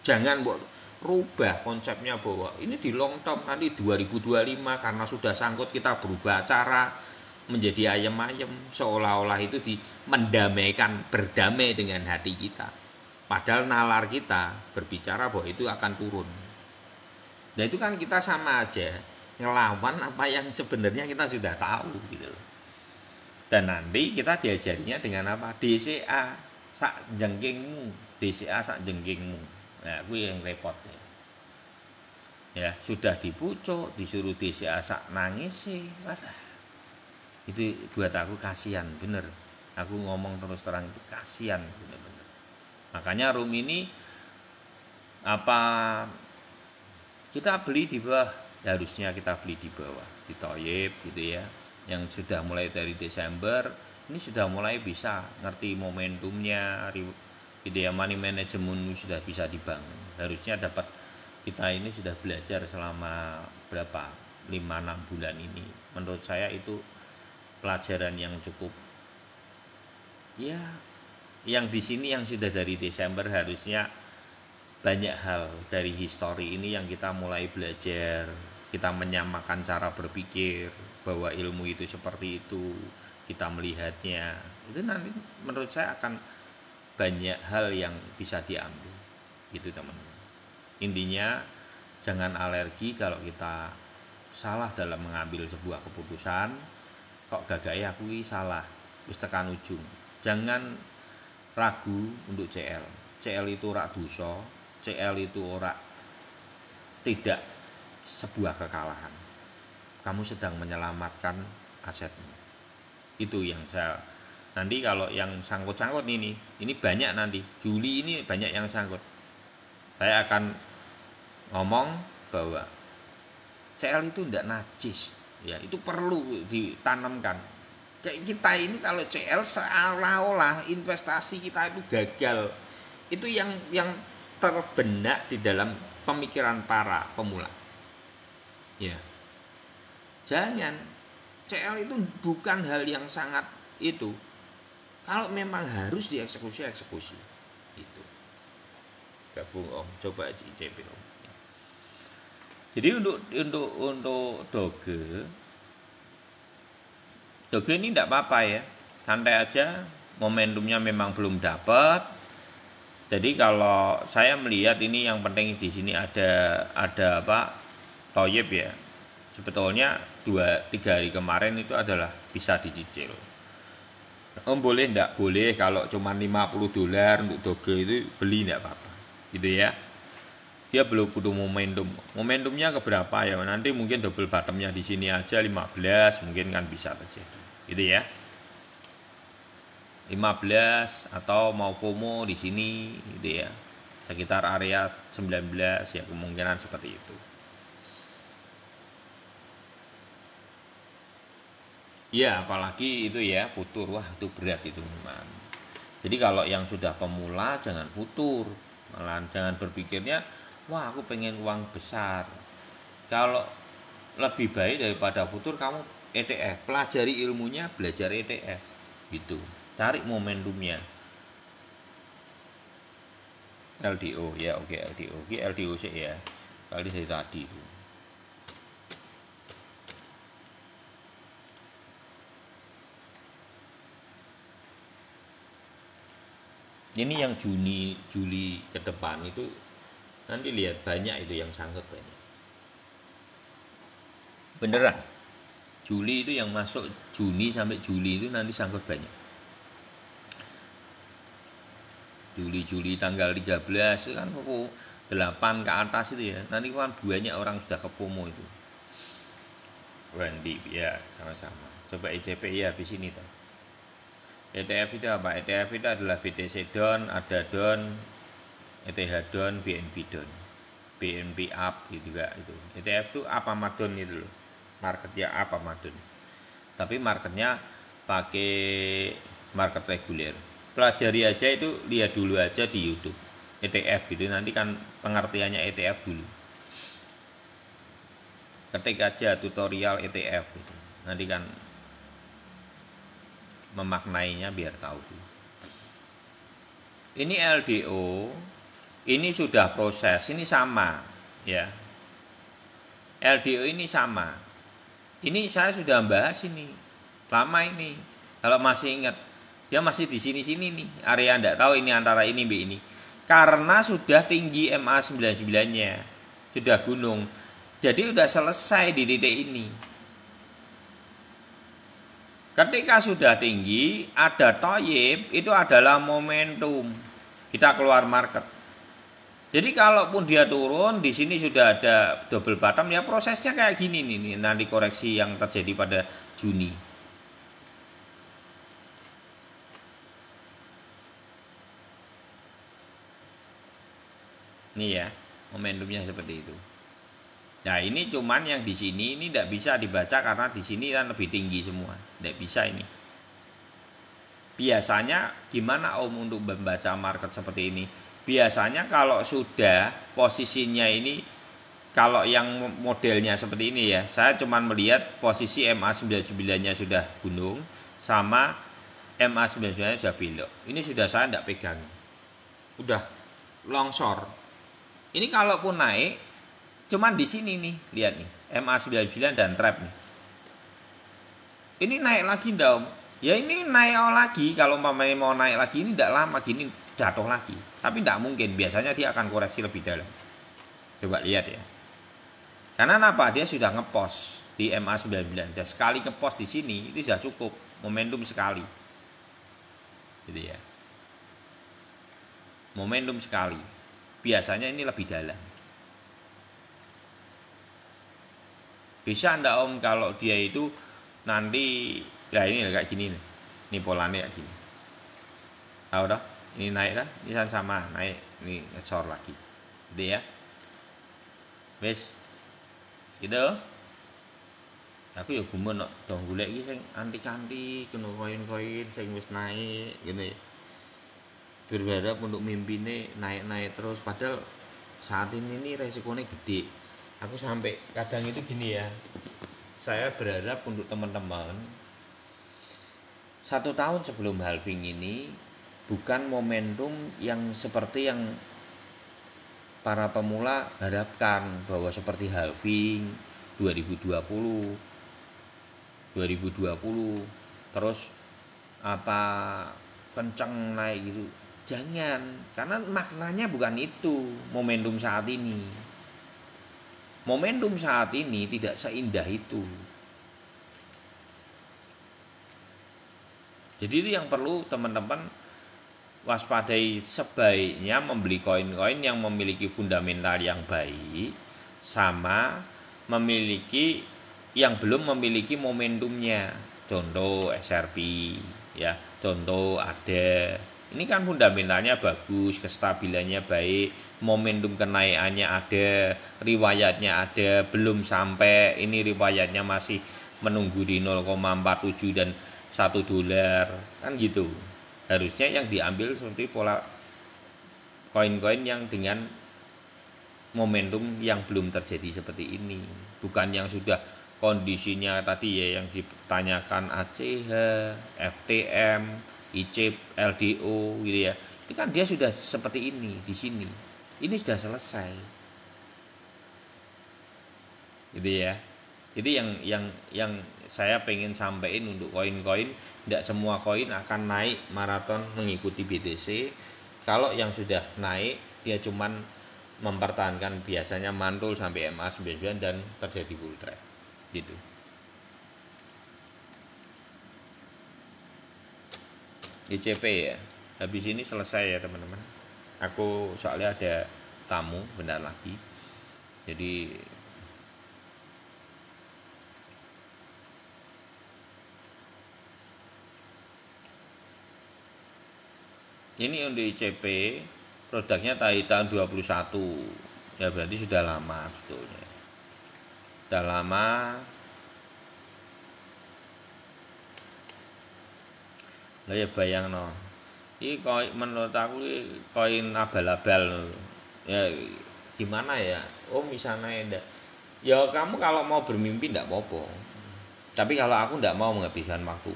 [SPEAKER 2] Jangan buat rubah konsepnya bahwa ini di long term nanti 2025 karena sudah sangkut kita berubah cara menjadi ayam-ayam, seolah-olah itu mendamaikan, berdamai dengan hati kita. Padahal nalar kita berbicara bahwa itu akan turun. Nah itu kan kita sama aja ngelawan apa yang sebenarnya kita sudah tahu gitu loh. Dan nanti kita diajarinya dengan apa? DCA sak jengkingmu, DCA sak jengkingmu. Nah, gue yang repot ya. Ya, sudah dipucuk, disuruh DCA sak nangis sih. Itu buat aku kasihan, bener. Aku ngomong terus terang itu kasihan, bener-bener. Makanya room ini apa kita beli di bawah, harusnya kita beli di bawah, di Thoyib gitu ya. Yang sudah mulai dari Desember ini sudah mulai bisa ngerti momentumnya, ide money management sudah bisa dibangun. Harusnya dapat, kita ini sudah belajar selama berapa 5-6 bulan ini. Menurut saya itu pelajaran yang cukup ya, yang di sini yang sudah dari Desember harusnya banyak hal dari histori ini yang kita mulai belajar, kita menyamakan cara berpikir bahwa ilmu itu seperti itu, kita melihatnya itu nanti menurut saya akan banyak hal yang bisa diambil gitu teman-teman. Intinya jangan alergi kalau kita salah dalam mengambil sebuah keputusan. Kok gagai aku ini salah, wis tekan ujung. Jangan ragu untuk CL. CL itu ora dosa, CL itu ora tidak sebuah kekalahan. Kamu sedang menyelamatkan asetmu. Itu yang saya, nanti kalau yang sangkut-sangkut ini banyak, nanti Juli ini banyak yang sangkut. Saya akan ngomong bahwa CL itu tidak najis, ya itu perlu ditanamkan. Kayak kita ini kalau CL seolah-olah investasi kita itu gagal. Itu yang terbenak di dalam pemikiran para pemula. Ya. Jangan, CL itu bukan hal yang sangat itu. Kalau memang harus dieksekusi, eksekusi. Itu. Gabung Om, coba ICP Om. Jadi untuk Doge ini tidak apa-apa ya, santai aja, momentumnya memang belum dapat. Jadi kalau saya melihat ini yang penting di sini ada apa, Toyib ya. Sebetulnya 2-3 hari kemarin itu adalah bisa dicicil. Om boleh ndak? Boleh, kalau cuma $50 untuk Doge itu beli ndak apa-apa, gitu ya. Dia belum butuh momentum. Momentumnya keberapa ya? Nanti mungkin double bottomnya di sini aja 15 mungkin kan bisa terjadi. Gitu ya. 15 atau mau FOMO di sini gitu ya. Sekitar area 19 ya, kemungkinan seperti itu. Ya, apalagi itu ya futur. Wah, itu berat itu memang. Jadi kalau yang sudah pemula jangan futur. Malah jangan berpikirnya wah aku pengen uang besar. Kalau lebih baik daripada futur kamu ETF, pelajari ilmunya, belajar ETF gitu, tarik momentumnya. LDO ya, oke LDO sih ya, kali saya tadi itu. Ini yang Juli ke depan itu nanti lihat banyak itu yang sangkut banyak. Beneran. Juli itu yang masuk Juni sampai Juli itu nanti sangkut banyak. Juli tanggal 13 itu kan 8 ke atas itu ya. Nanti kan banyak orang sudah ke FOMO itu. Randy ya sama-sama. Coba ICP ya di sini tuh. ETF itu apa? ETF itu adalah BTC down, ada down, ETH down, BNB down, BNB up gitu juga itu. ETF itu apa madon itu loh. Marketnya apa madon. Tapi marketnya pakai market reguler. Pelajari aja itu, lihat dulu aja di YouTube. ETF gitu, nanti kan pengertiannya ETF dulu. Ketik aja tutorial ETF gitu. Nanti kan memaknainya biar tahu. Ini LDO, ini sudah proses, ini sama ya. LDO ini sama. Ini saya sudah bahas ini lama ini. Kalau masih ingat, dia masih di sini-sini nih. Area enggak tahu ini antara ini B ini. Karena sudah tinggi MA99-nya. Sudah gunung. Jadi sudah selesai di titik ini. Ketika sudah tinggi, ada toyib, itu adalah momentum. Kita keluar market. Jadi kalaupun dia turun, di sini sudah ada double bottom, ya prosesnya kayak gini nih, nanti koreksi yang terjadi pada Juni. Nih ya, momentumnya seperti itu. Nah ini cuman yang di sini ini tidak bisa dibaca karena di sini kan lebih tinggi semua, tidak bisa ini. Biasanya gimana Om untuk membaca market seperti ini? Biasanya kalau sudah posisinya ini, kalau yang modelnya seperti ini ya, saya cuma melihat posisi MA99-nya sudah gunung sama MA99-nya sudah belok. Ini sudah saya tidak pegang. Udah longsor. Ini kalaupun naik cuman di sini nih, lihat nih, MA99 dan trap nih. Ini naik lagi enggak Om? Ya ini naik lagi, kalau mau naik lagi ini tidak lama gini jatuh lagi. Tapi tidak mungkin, biasanya dia akan koreksi lebih dalam. Coba lihat ya. Karena apa? Dia sudah ngepost di MA99. Dan sekali ngepost di sini itu sudah cukup, momentum sekali. Gitu ya. Momentum sekali. Biasanya ini lebih dalam. Bisa enggak Om kalau dia itu nanti, ya ini kayak gini nih. Ini polanya kayak gini. Tahu dong? Ini naik kan? Ini sama naik, ini ngecor lagi. Gitu ya. Wes. Gitu. Aku ya gumun kok dong golek iki sing anti-anti kena koin-koin sing wis naik ngene. Berharap untuk mimpine naik-naik terus padahal saat ini resikonya gede. Aku sampai kadang itu gini ya. Saya berharap untuk teman-teman 1 tahun sebelum halving ini bukan momentum yang seperti yang para pemula harapkan bahwa seperti halving 2020 terus apa kenceng naik gitu. Jangan, karena maknanya bukan itu momentum saat ini. Momentum saat ini tidak seindah itu. Jadi itu yang perlu teman-teman waspadai, sebaiknya membeli koin-koin yang memiliki fundamental yang baik sama memiliki yang belum memiliki momentumnya. Contoh SRP ya, contoh ada. Ini kan fundamentalnya bagus, kestabilannya baik, momentum kenaikannya ada, riwayatnya ada, belum sampai ini riwayatnya masih menunggu di 0,47 dan $1 kan gitu. Harusnya yang diambil seperti pola koin-koin yang dengan momentum yang belum terjadi seperti ini, bukan yang sudah kondisinya tadi ya yang ditanyakan ACH, FTM, IC, LDO gitu ya. Ini kan dia sudah seperti ini di sini. Ini sudah selesai. Gitu ya. Jadi yang saya pengen sampaikan untuk koin-koin, tidak semua koin akan naik maraton mengikuti BTC. Kalau yang sudah naik dia cuman mempertahankan biasanya mantul sampai MA99 dan terjadi bull trap gitu. ICP ya. Habis ini selesai ya teman-teman. Aku soalnya ada tamu bentar lagi. Jadi ini untuk ICP produknya dari tahun 21 ya, berarti sudah lama sebetulnya, sudah lama. Lah ya bayang no, ini koin menurut aku koin abal-abal ya. Gimana ya, misalnya enggak ya, kamu kalau mau bermimpi enggak apa-apa, tapi kalau aku enggak mau menghabiskan waktu.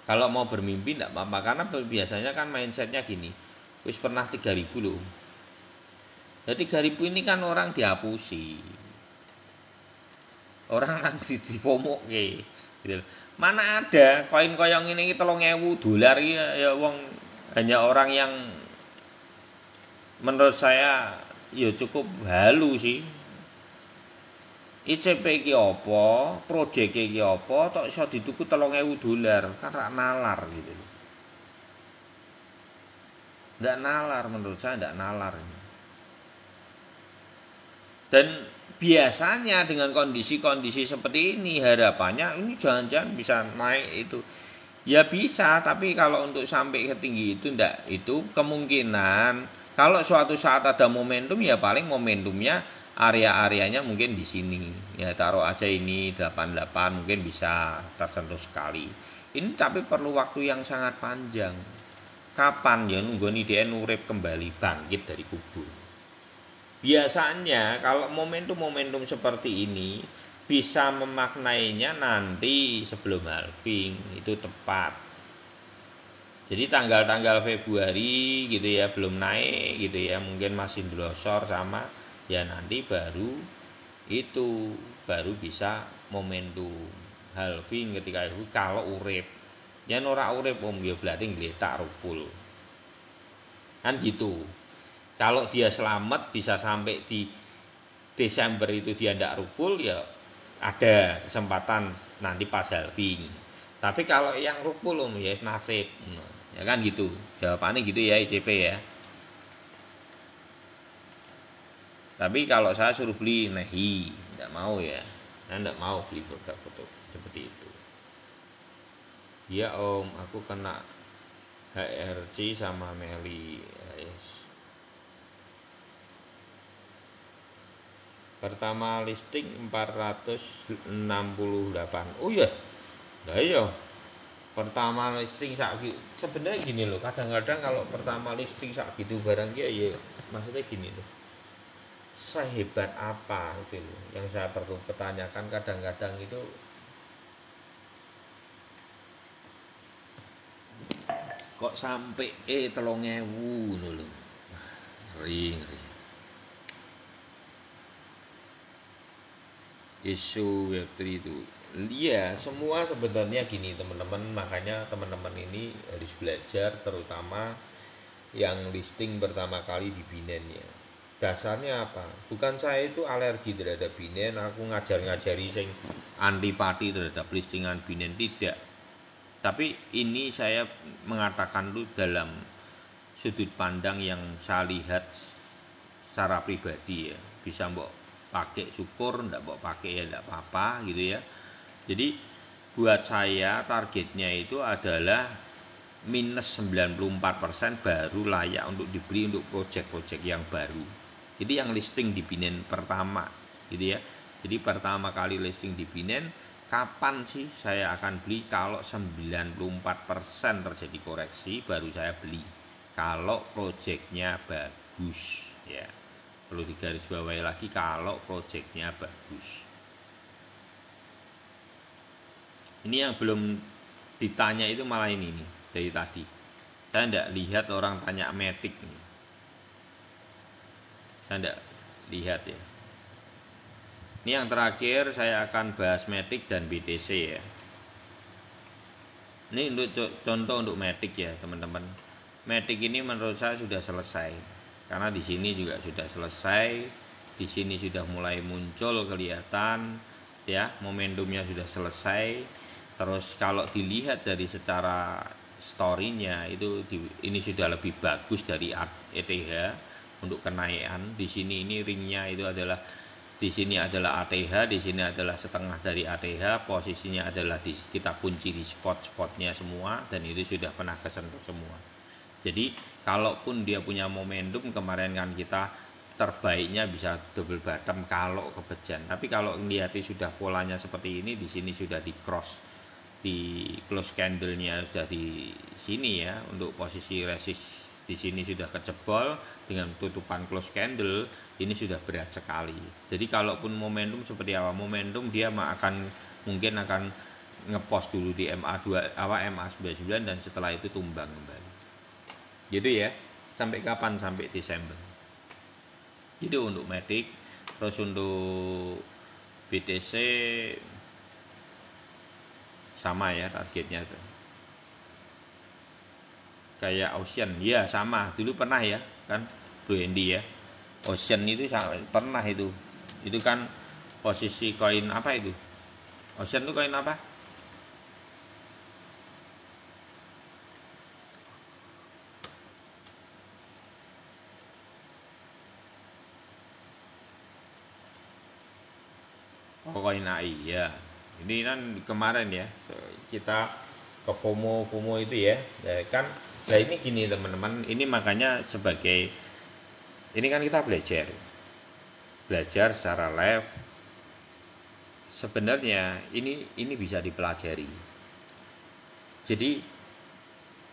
[SPEAKER 2] Kalau mau bermimpi enggak apa-apa, karena biasanya kan mindsetnya gini, wis pernah 3.000 loh. Ya 3.000 ini kan orang dihapusi, orang langsung dipomok gitu. Mana ada koin koyong ini $3.000 ya wong, hanya orang yang menurut saya ya cukup halu sih. ICP ki apa, project ki apa, tok iso dituku $3.000 kan rak nalar gitu. Nggak nalar, menurut saya nggak nalar. Dan biasanya dengan kondisi-kondisi seperti ini harapannya ini jangan-jangan bisa naik itu. Ya bisa, tapi kalau untuk sampai ke tinggi itu enggak, itu kemungkinan kalau suatu saat ada momentum ya paling momentumnya area-areanya mungkin di sini. Ya taruh aja ini 88 mungkin bisa tersentuh sekali. Ini tapi perlu waktu yang sangat panjang. Kapan ya nunggu dia urip kembali bangkit dari kubur. Biasanya kalau momentum-momentum seperti ini bisa memaknainya nanti sebelum halving itu tepat. Jadi tanggal-tanggal Februari gitu ya belum naik gitu ya, mungkin masih blosor sama ya, nanti baru itu baru bisa momentum halving ketika itu kalau urip. Yen ora urip ya berarti ngletak rupul. Kan gitu. Kalau dia selamat bisa sampai di Desember itu dia ndak rupul ya ada kesempatan nanti pas halving. Tapi kalau yang rupul ya nasib. Ya kan gitu. Jawabannya gitu ya ICP ya. Tapi kalau saya suruh beli nehi, ndak mau ya. Saya ndak mau beli produk-produk seperti itu. Ya Om, aku kena HRC sama Meli. Yes. Pertama listing 468. Oh iya. Lah iya. Pertama listing sebenarnya gini loh, kadang-kadang kalau pertama listing gitu barang ya maksudnya gini loh, sehebat apa itu loh yang saya perlu pertanyakan kadang-kadang itu, kok sampai 3.000 loh, ngeri isu Web3 itu. Iya, semua sebenarnya gini teman-teman, makanya teman-teman ini harus belajar, terutama yang listing pertama kali di Binance ya. Dasarnya apa? Bukan saya itu alergi terhadap Binance, aku ngajari sing antipati terhadap listingan Binance, tidak. Tapi ini saya mengatakan lu dalam sudut pandang yang saya lihat secara pribadi ya. Bisa mbok pakai syukur, ndak mbok pakai ya ndak apa-apa gitu ya. Jadi buat saya targetnya itu adalah minus 94% baru layak untuk dibeli untuk project-project yang baru. Jadi yang listing di Binance pertama gitu ya. Jadi pertama kali listing di Binance, kapan sih saya akan beli? Kalau 94% terjadi koreksi baru saya beli. Kalau projectnya bagus ya. Perlu digarisbawahi lagi, kalau projectnya bagus. Ini yang belum ditanya itu malah ini nih dari tadi. Saya tidak lihat orang tanya Matic nih. Saya tidak lihat ya. Ini yang terakhir saya akan bahas Matic dan BTC ya. Ini untuk contoh untuk Matic ya teman-teman. Matic ini menurut saya sudah selesai. Karena di sini juga sudah selesai. Di sini sudah mulai muncul kelihatan ya, momentumnya sudah selesai. Terus kalau dilihat dari secara story-nya itu ini sudah lebih bagus dari ETH untuk kenaikan. Di sini ini ringnya itu adalah, di sini adalah ATH, di sini adalah setengah dari ATH, posisinya adalah kita kunci di spot-spotnya semua, dan itu sudah pernah kesentuh semua. Jadi kalaupun dia punya momentum, kemarin kan kita terbaiknya bisa double bottom kalau kebejan. Tapi kalau lihatnya sudah polanya seperti ini, di sini sudah di cross, di close candle-nya sudah di sini ya, untuk posisi resist di sini sudah kecebol dengan tutupan close candle, ini sudah berat sekali. Jadi kalaupun momentum seperti apa, momentum dia mungkin akan ngepost dulu di MA2 MA99 dan setelah itu tumbang kembali. Gitu ya. Sampai kapan? Sampai Desember. Itu untuk Matic. Terus untuk BTC sama ya targetnya tuh. Kayak Ocean ya sama, dulu pernah ya kan Bro Hendy ya. Ocean itu pernah itu kan posisi koin apa itu? Ocean itu koin apa? Oh, koin AI ya. Ini kan kemarin ya kita ke FOMO itu ya kan. Nah ini gini teman-teman, ini makanya sebagai ini kan kita belajar secara live. Sebenarnya ini bisa dipelajari. Jadi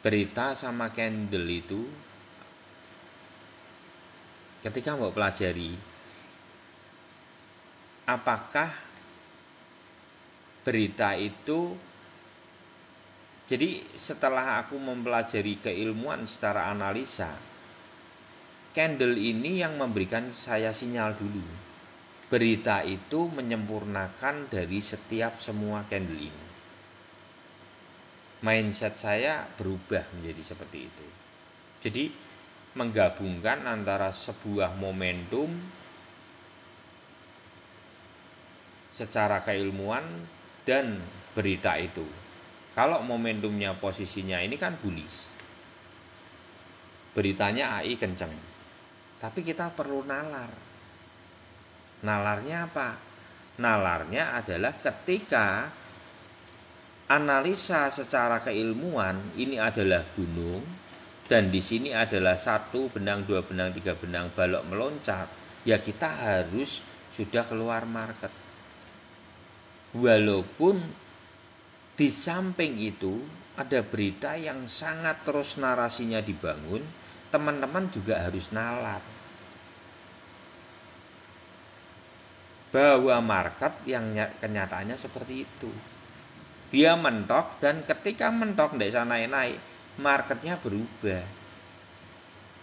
[SPEAKER 2] berita sama candle itu ketika mau pelajari, apakah berita itu, jadi setelah aku mempelajari keilmuan secara analisa, candle ini yang memberikan saya sinyal dulu. Berita itu menyempurnakan dari semua candle ini. Mindset saya berubah menjadi seperti itu. Jadi menggabungkan antara sebuah momentum secara keilmuan dan berita itu. Kalau momentumnya posisinya ini kan bullish, beritanya AI kenceng, tapi kita perlu nalar. Nalarnya apa? Nalarnya adalah ketika analisa secara keilmuan ini adalah gunung, dan di sini adalah 1 benang, 2 benang, 3 benang balok meloncat, ya kita harus sudah keluar market. Walaupun di samping itu ada berita yang sangat terus narasinya dibangun, teman-teman juga harus nalar bahwa market yang kenyataannya seperti itu. Dia mentok, dan ketika mentok tidak bisa naik-naik, marketnya berubah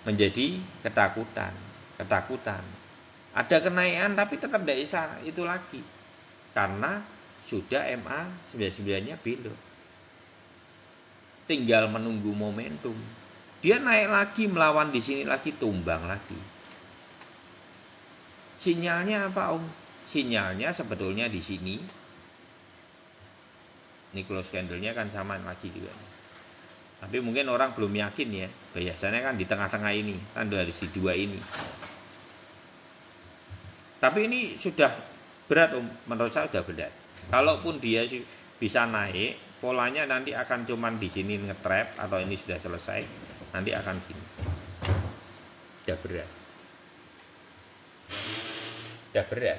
[SPEAKER 2] menjadi ketakutan. Ada kenaikan tapi tetap tidak bisa itu lagi, karena sudah MA 99-nya belok. Tinggal menunggu momentum. Dia naik lagi, melawan di sini lagi, tumbang lagi. Sinyalnya apa, Om? Sinyalnya sebetulnya di sini. Ini close candle-nya kan sama lagi juga. Tapi mungkin orang belum yakin ya. Biasanya kan di tengah-tengah ini, kan harus di dua ini. Tapi ini sudah berat, Om. Menurut saya sudah berat. Kalaupun dia bisa naik, polanya nanti akan cuman di sini nge-trap, atau ini sudah selesai, nanti akan gini. Sudah berat.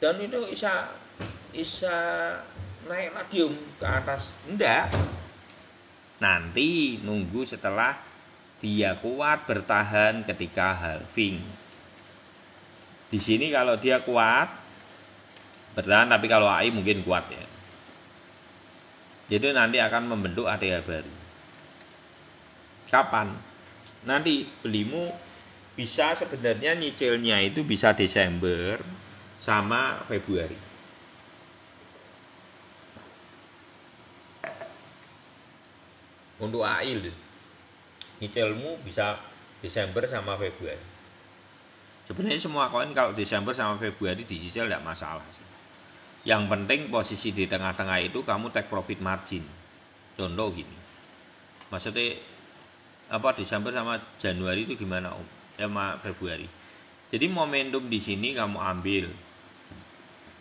[SPEAKER 2] Dan itu bisa naik lagi, Om, ke atas. Enggak. Nanti nunggu setelah dia kuat bertahan ketika halving. Di sini kalau dia kuat bertahan, tapi kalau AI mungkin kuat ya. Jadi nanti akan membentuk ATH baru. Kapan? Nanti belimu bisa sebenarnya nyicilnya itu bisa Desember sama Februari. Untuk AI nyicilmu bisa Desember sama Februari. Sebenarnya semua koin kalau Desember sama Februari dicicil tidak masalah sih. Yang penting posisi di tengah-tengah itu kamu take profit margin. Contoh gini. Maksudnya apa, Desember sama Januari itu gimana, Om? Sama Februari. Jadi momentum di sini kamu ambil.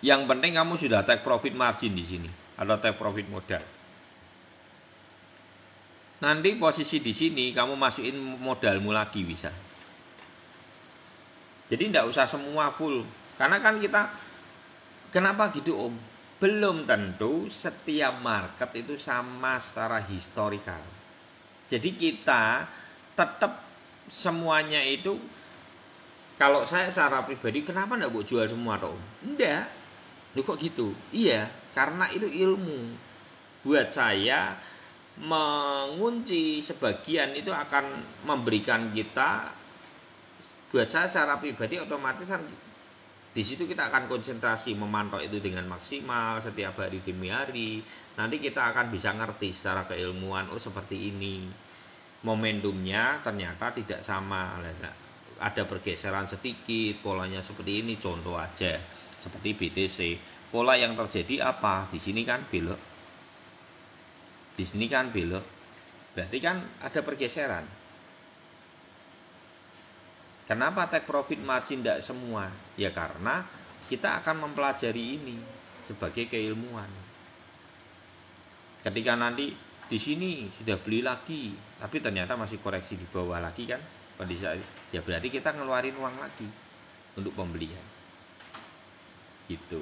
[SPEAKER 2] Yang penting kamu sudah take profit margin di sini atau take profit modal. Nanti posisi di sini kamu masukin modalmu lagi bisa. Jadi tidak usah semua full. Karena kan kita, kenapa gitu, Om? Belum tentu setiap market itu sama secara historikal. Jadi kita tetap semuanya itu, kalau saya secara pribadi, kenapa tidak mau jual semua, Om? Enggak. Loh kok gitu? Iya, karena itu ilmu. Buat saya, mengunci sebagian itu akan memberikan kita, buat saya secara pribadi otomatis kan di situ kita akan konsentrasi memantau itu dengan maksimal setiap hari demi hari. Nanti kita akan bisa ngerti secara keilmuan, oh seperti ini. Momentumnya ternyata tidak sama. Ada pergeseran sedikit, polanya seperti ini, contoh aja. Seperti BTC. Pola yang terjadi apa? Di sini kan belok. Di sini kan belok. Berarti kan ada pergeseran. Kenapa take profit margin tidak semua? Ya karena kita akan mempelajari ini sebagai keilmuan. Ketika nanti di sini sudah beli lagi, tapi ternyata masih koreksi di bawah lagi kan, kondisi ya berarti kita ngeluarin uang lagi untuk pembelian. Gitu.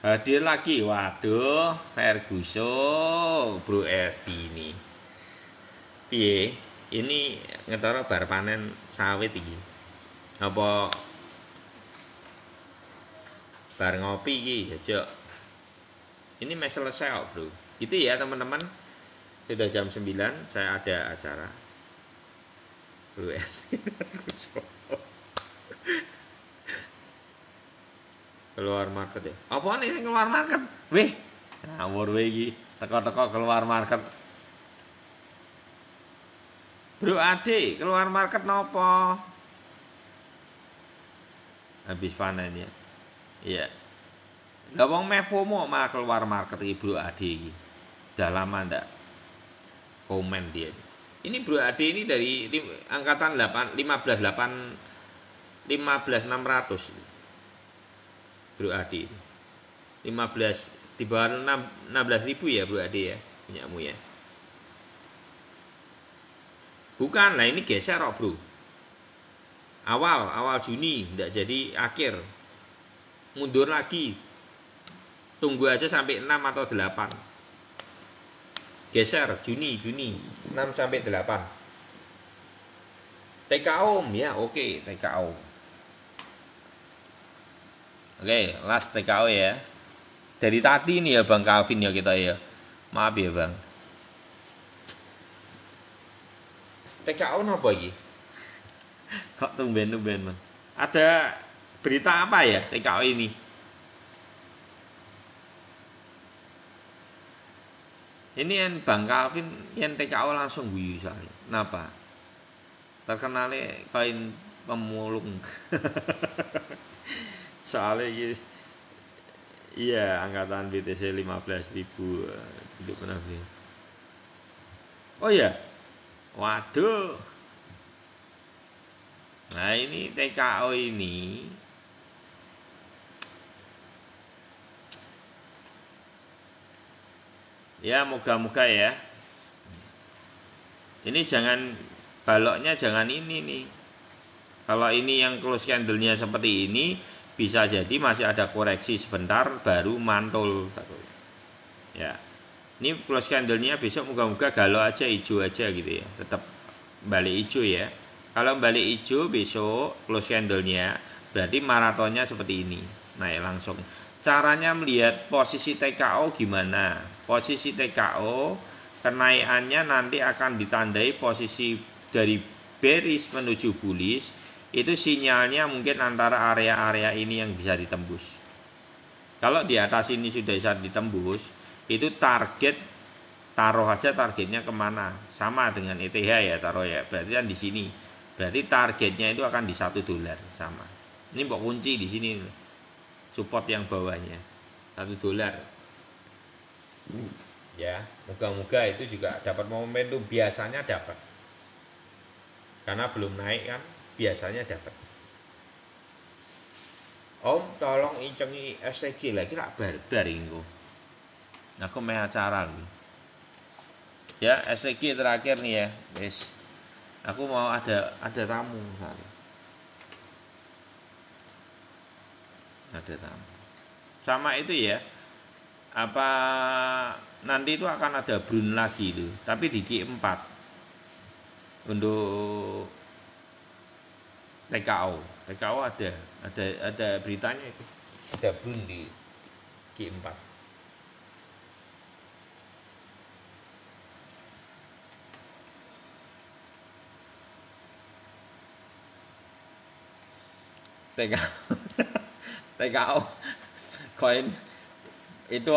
[SPEAKER 2] Hadir lagi, waduh, Ferguson, Bro Edi ini. Piye? Ini ngetara bar panen sawit iki. Apa bar ngopi iki ya, Jok? Ini mes selesai kok, Bro. Gitu ya, teman-teman. Sudah jam 9, saya ada acara. Bro, keluar market ya. Apa nih keluar market? Weh, ngawur weh iki. Teko-teko keluar market. Bro Ade, keluar market nopo? Habis panen ya. Iya. Lah wong meh promo mah keluar market iki Bro Ade iki. Udah lama ndak komen dia. Ini Bro Ade ini dari angkatan 15600. Bro Ade. 15 di bawah 16.000 ya Bro Ade ya, punyamu ya. Bukan, lah ini geser kok, Bro. awal Juni, tidak jadi akhir. Mundur lagi. Tunggu aja sampai 6 atau 8. Geser Juni 6 sampai 8. TKO ya, oke, TKO. Oke, last TKO ya. Dari tadi nih ya Bang Calvin ya kita ya. Maaf ya Bang. TKO apa lagi? Kok tumben-tumben Bang. Ada berita apa ya TKO ini? Ini yang Bang Calvin yang TKO langsung guyu saya. Kenapa? Terkenalnya kain pemulung. Soalnya gitu. Iya, angkatan BTC 15.000 hidup pernah beli. Oh ya. Waduh. Nah, ini TKO ini ya moga-moga ya. Ini jangan baloknya jangan ini nih. Kalau ini yang close candle-nya seperti ini, bisa jadi masih ada koreksi sebentar baru mantul. Ya. Ini close candle-nya besok moga-moga galau aja, hijau aja gitu ya. Tetap balik hijau ya. Kalau balik hijau besok close candle-nya berarti maratonnya seperti ini. Naik langsung. Caranya melihat posisi TKO gimana? Posisi TKO kenaikannya nanti akan ditandai posisi dari bearish menuju bullish. Itu sinyalnya mungkin antara area-area ini yang bisa ditembus. Kalau di atas ini sudah bisa ditembus, itu target taruh aja targetnya kemana? Sama dengan ETH ya taruh ya. Berarti kan di sini. Berarti targetnya itu akan di $1 sama. Ini mbok kunci di sini. Support yang bawahnya $1. Ya, moga-moga itu juga dapat momentum, biasanya dapat. Karena belum naik kan. Biasanya dapat. Om tolong incengi STG lagi rak barbar ini. Aku mau acara nih. Ya STG terakhir nih ya, guys. Aku mau ada tamu misalnya. Ada tamu. Sama itu ya. Apa nanti itu akan ada brun lagi itu, tapi di Q4 untuk TKO ada beritanya itu, ada brun di Q4. TKO koin itu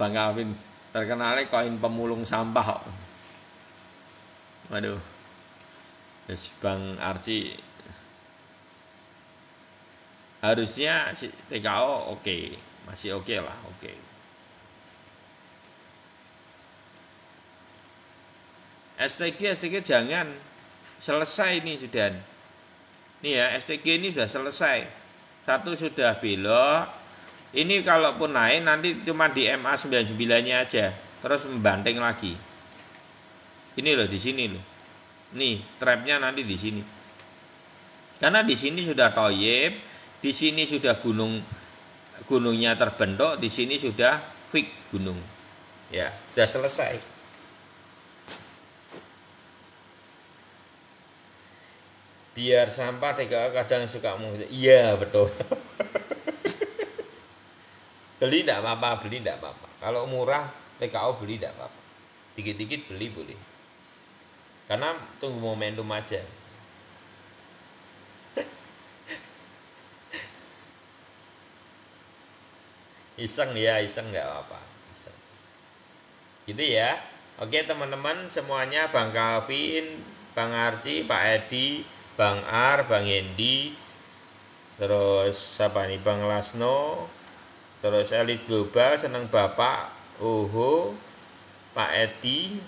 [SPEAKER 2] Bang Calvin terkenalnya koin pemulung sampah. Waduh, yes, Bang Arci harusnya TKO oke, masih oke lah, oke. STG jangan selesai ini sudah. Nih ya, STG ini sudah selesai. Satu sudah belok. Ini kalaupun naik nanti cuma di MA 99-nya aja, terus membanting lagi. Ini loh di sini loh. Nih, trapnya nanti di sini. Karena di sini sudah toyib, di sini sudah gunungnya terbentuk, di sini sudah fix gunung. Ya, sudah selesai. Biar sampah TKO kadang suka mau. Iya, betul. Beli tidak apa-apa. Kalau murah TKO beli tidak apa-apa. Dikit-dikit beli boleh. Karena tunggu momentum aja. Iseng nggak apa-apa. Iseng. Gitu ya. Oke teman-teman semuanya, Bang Calvin, Bang Arci, Pak Edi, Bang Ar, Bang Hendi, terus siapa nih, Bang Lasno, terus Elit Global, seneng Bapak, Oho, Pak Edi,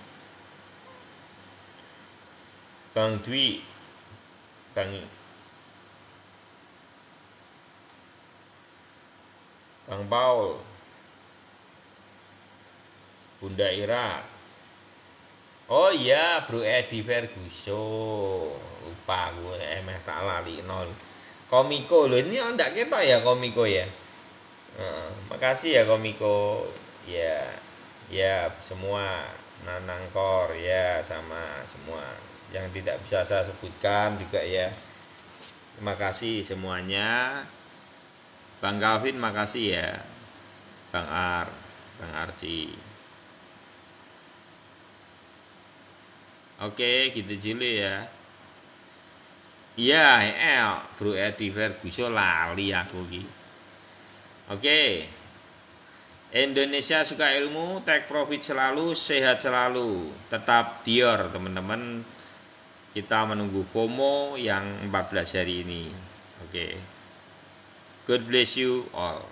[SPEAKER 2] Bang Dwi, Bang Paul, Bunda Ira, Oh iya, Bro Edi Ferguson. Lupa gue emeh tak lali nol. Komiko loh, ini ndak ketok ya Komiko ya. Makasih ya Komiko. Ya, ya semua Nanangkor ya sama semua yang tidak bisa saya sebutkan juga ya. Terima kasih semuanya. Bang Calvin makasih ya. Bang Bang Arci. Oke, gitu dulu ya. Iya, Bro Edi Ferguson lali aku ki. Oke. Indonesia suka ilmu, take profit selalu, sehat selalu. Tetap Dior, teman-teman. Kita menunggu FOMO yang 14 hari ini. Oke. God bless you all.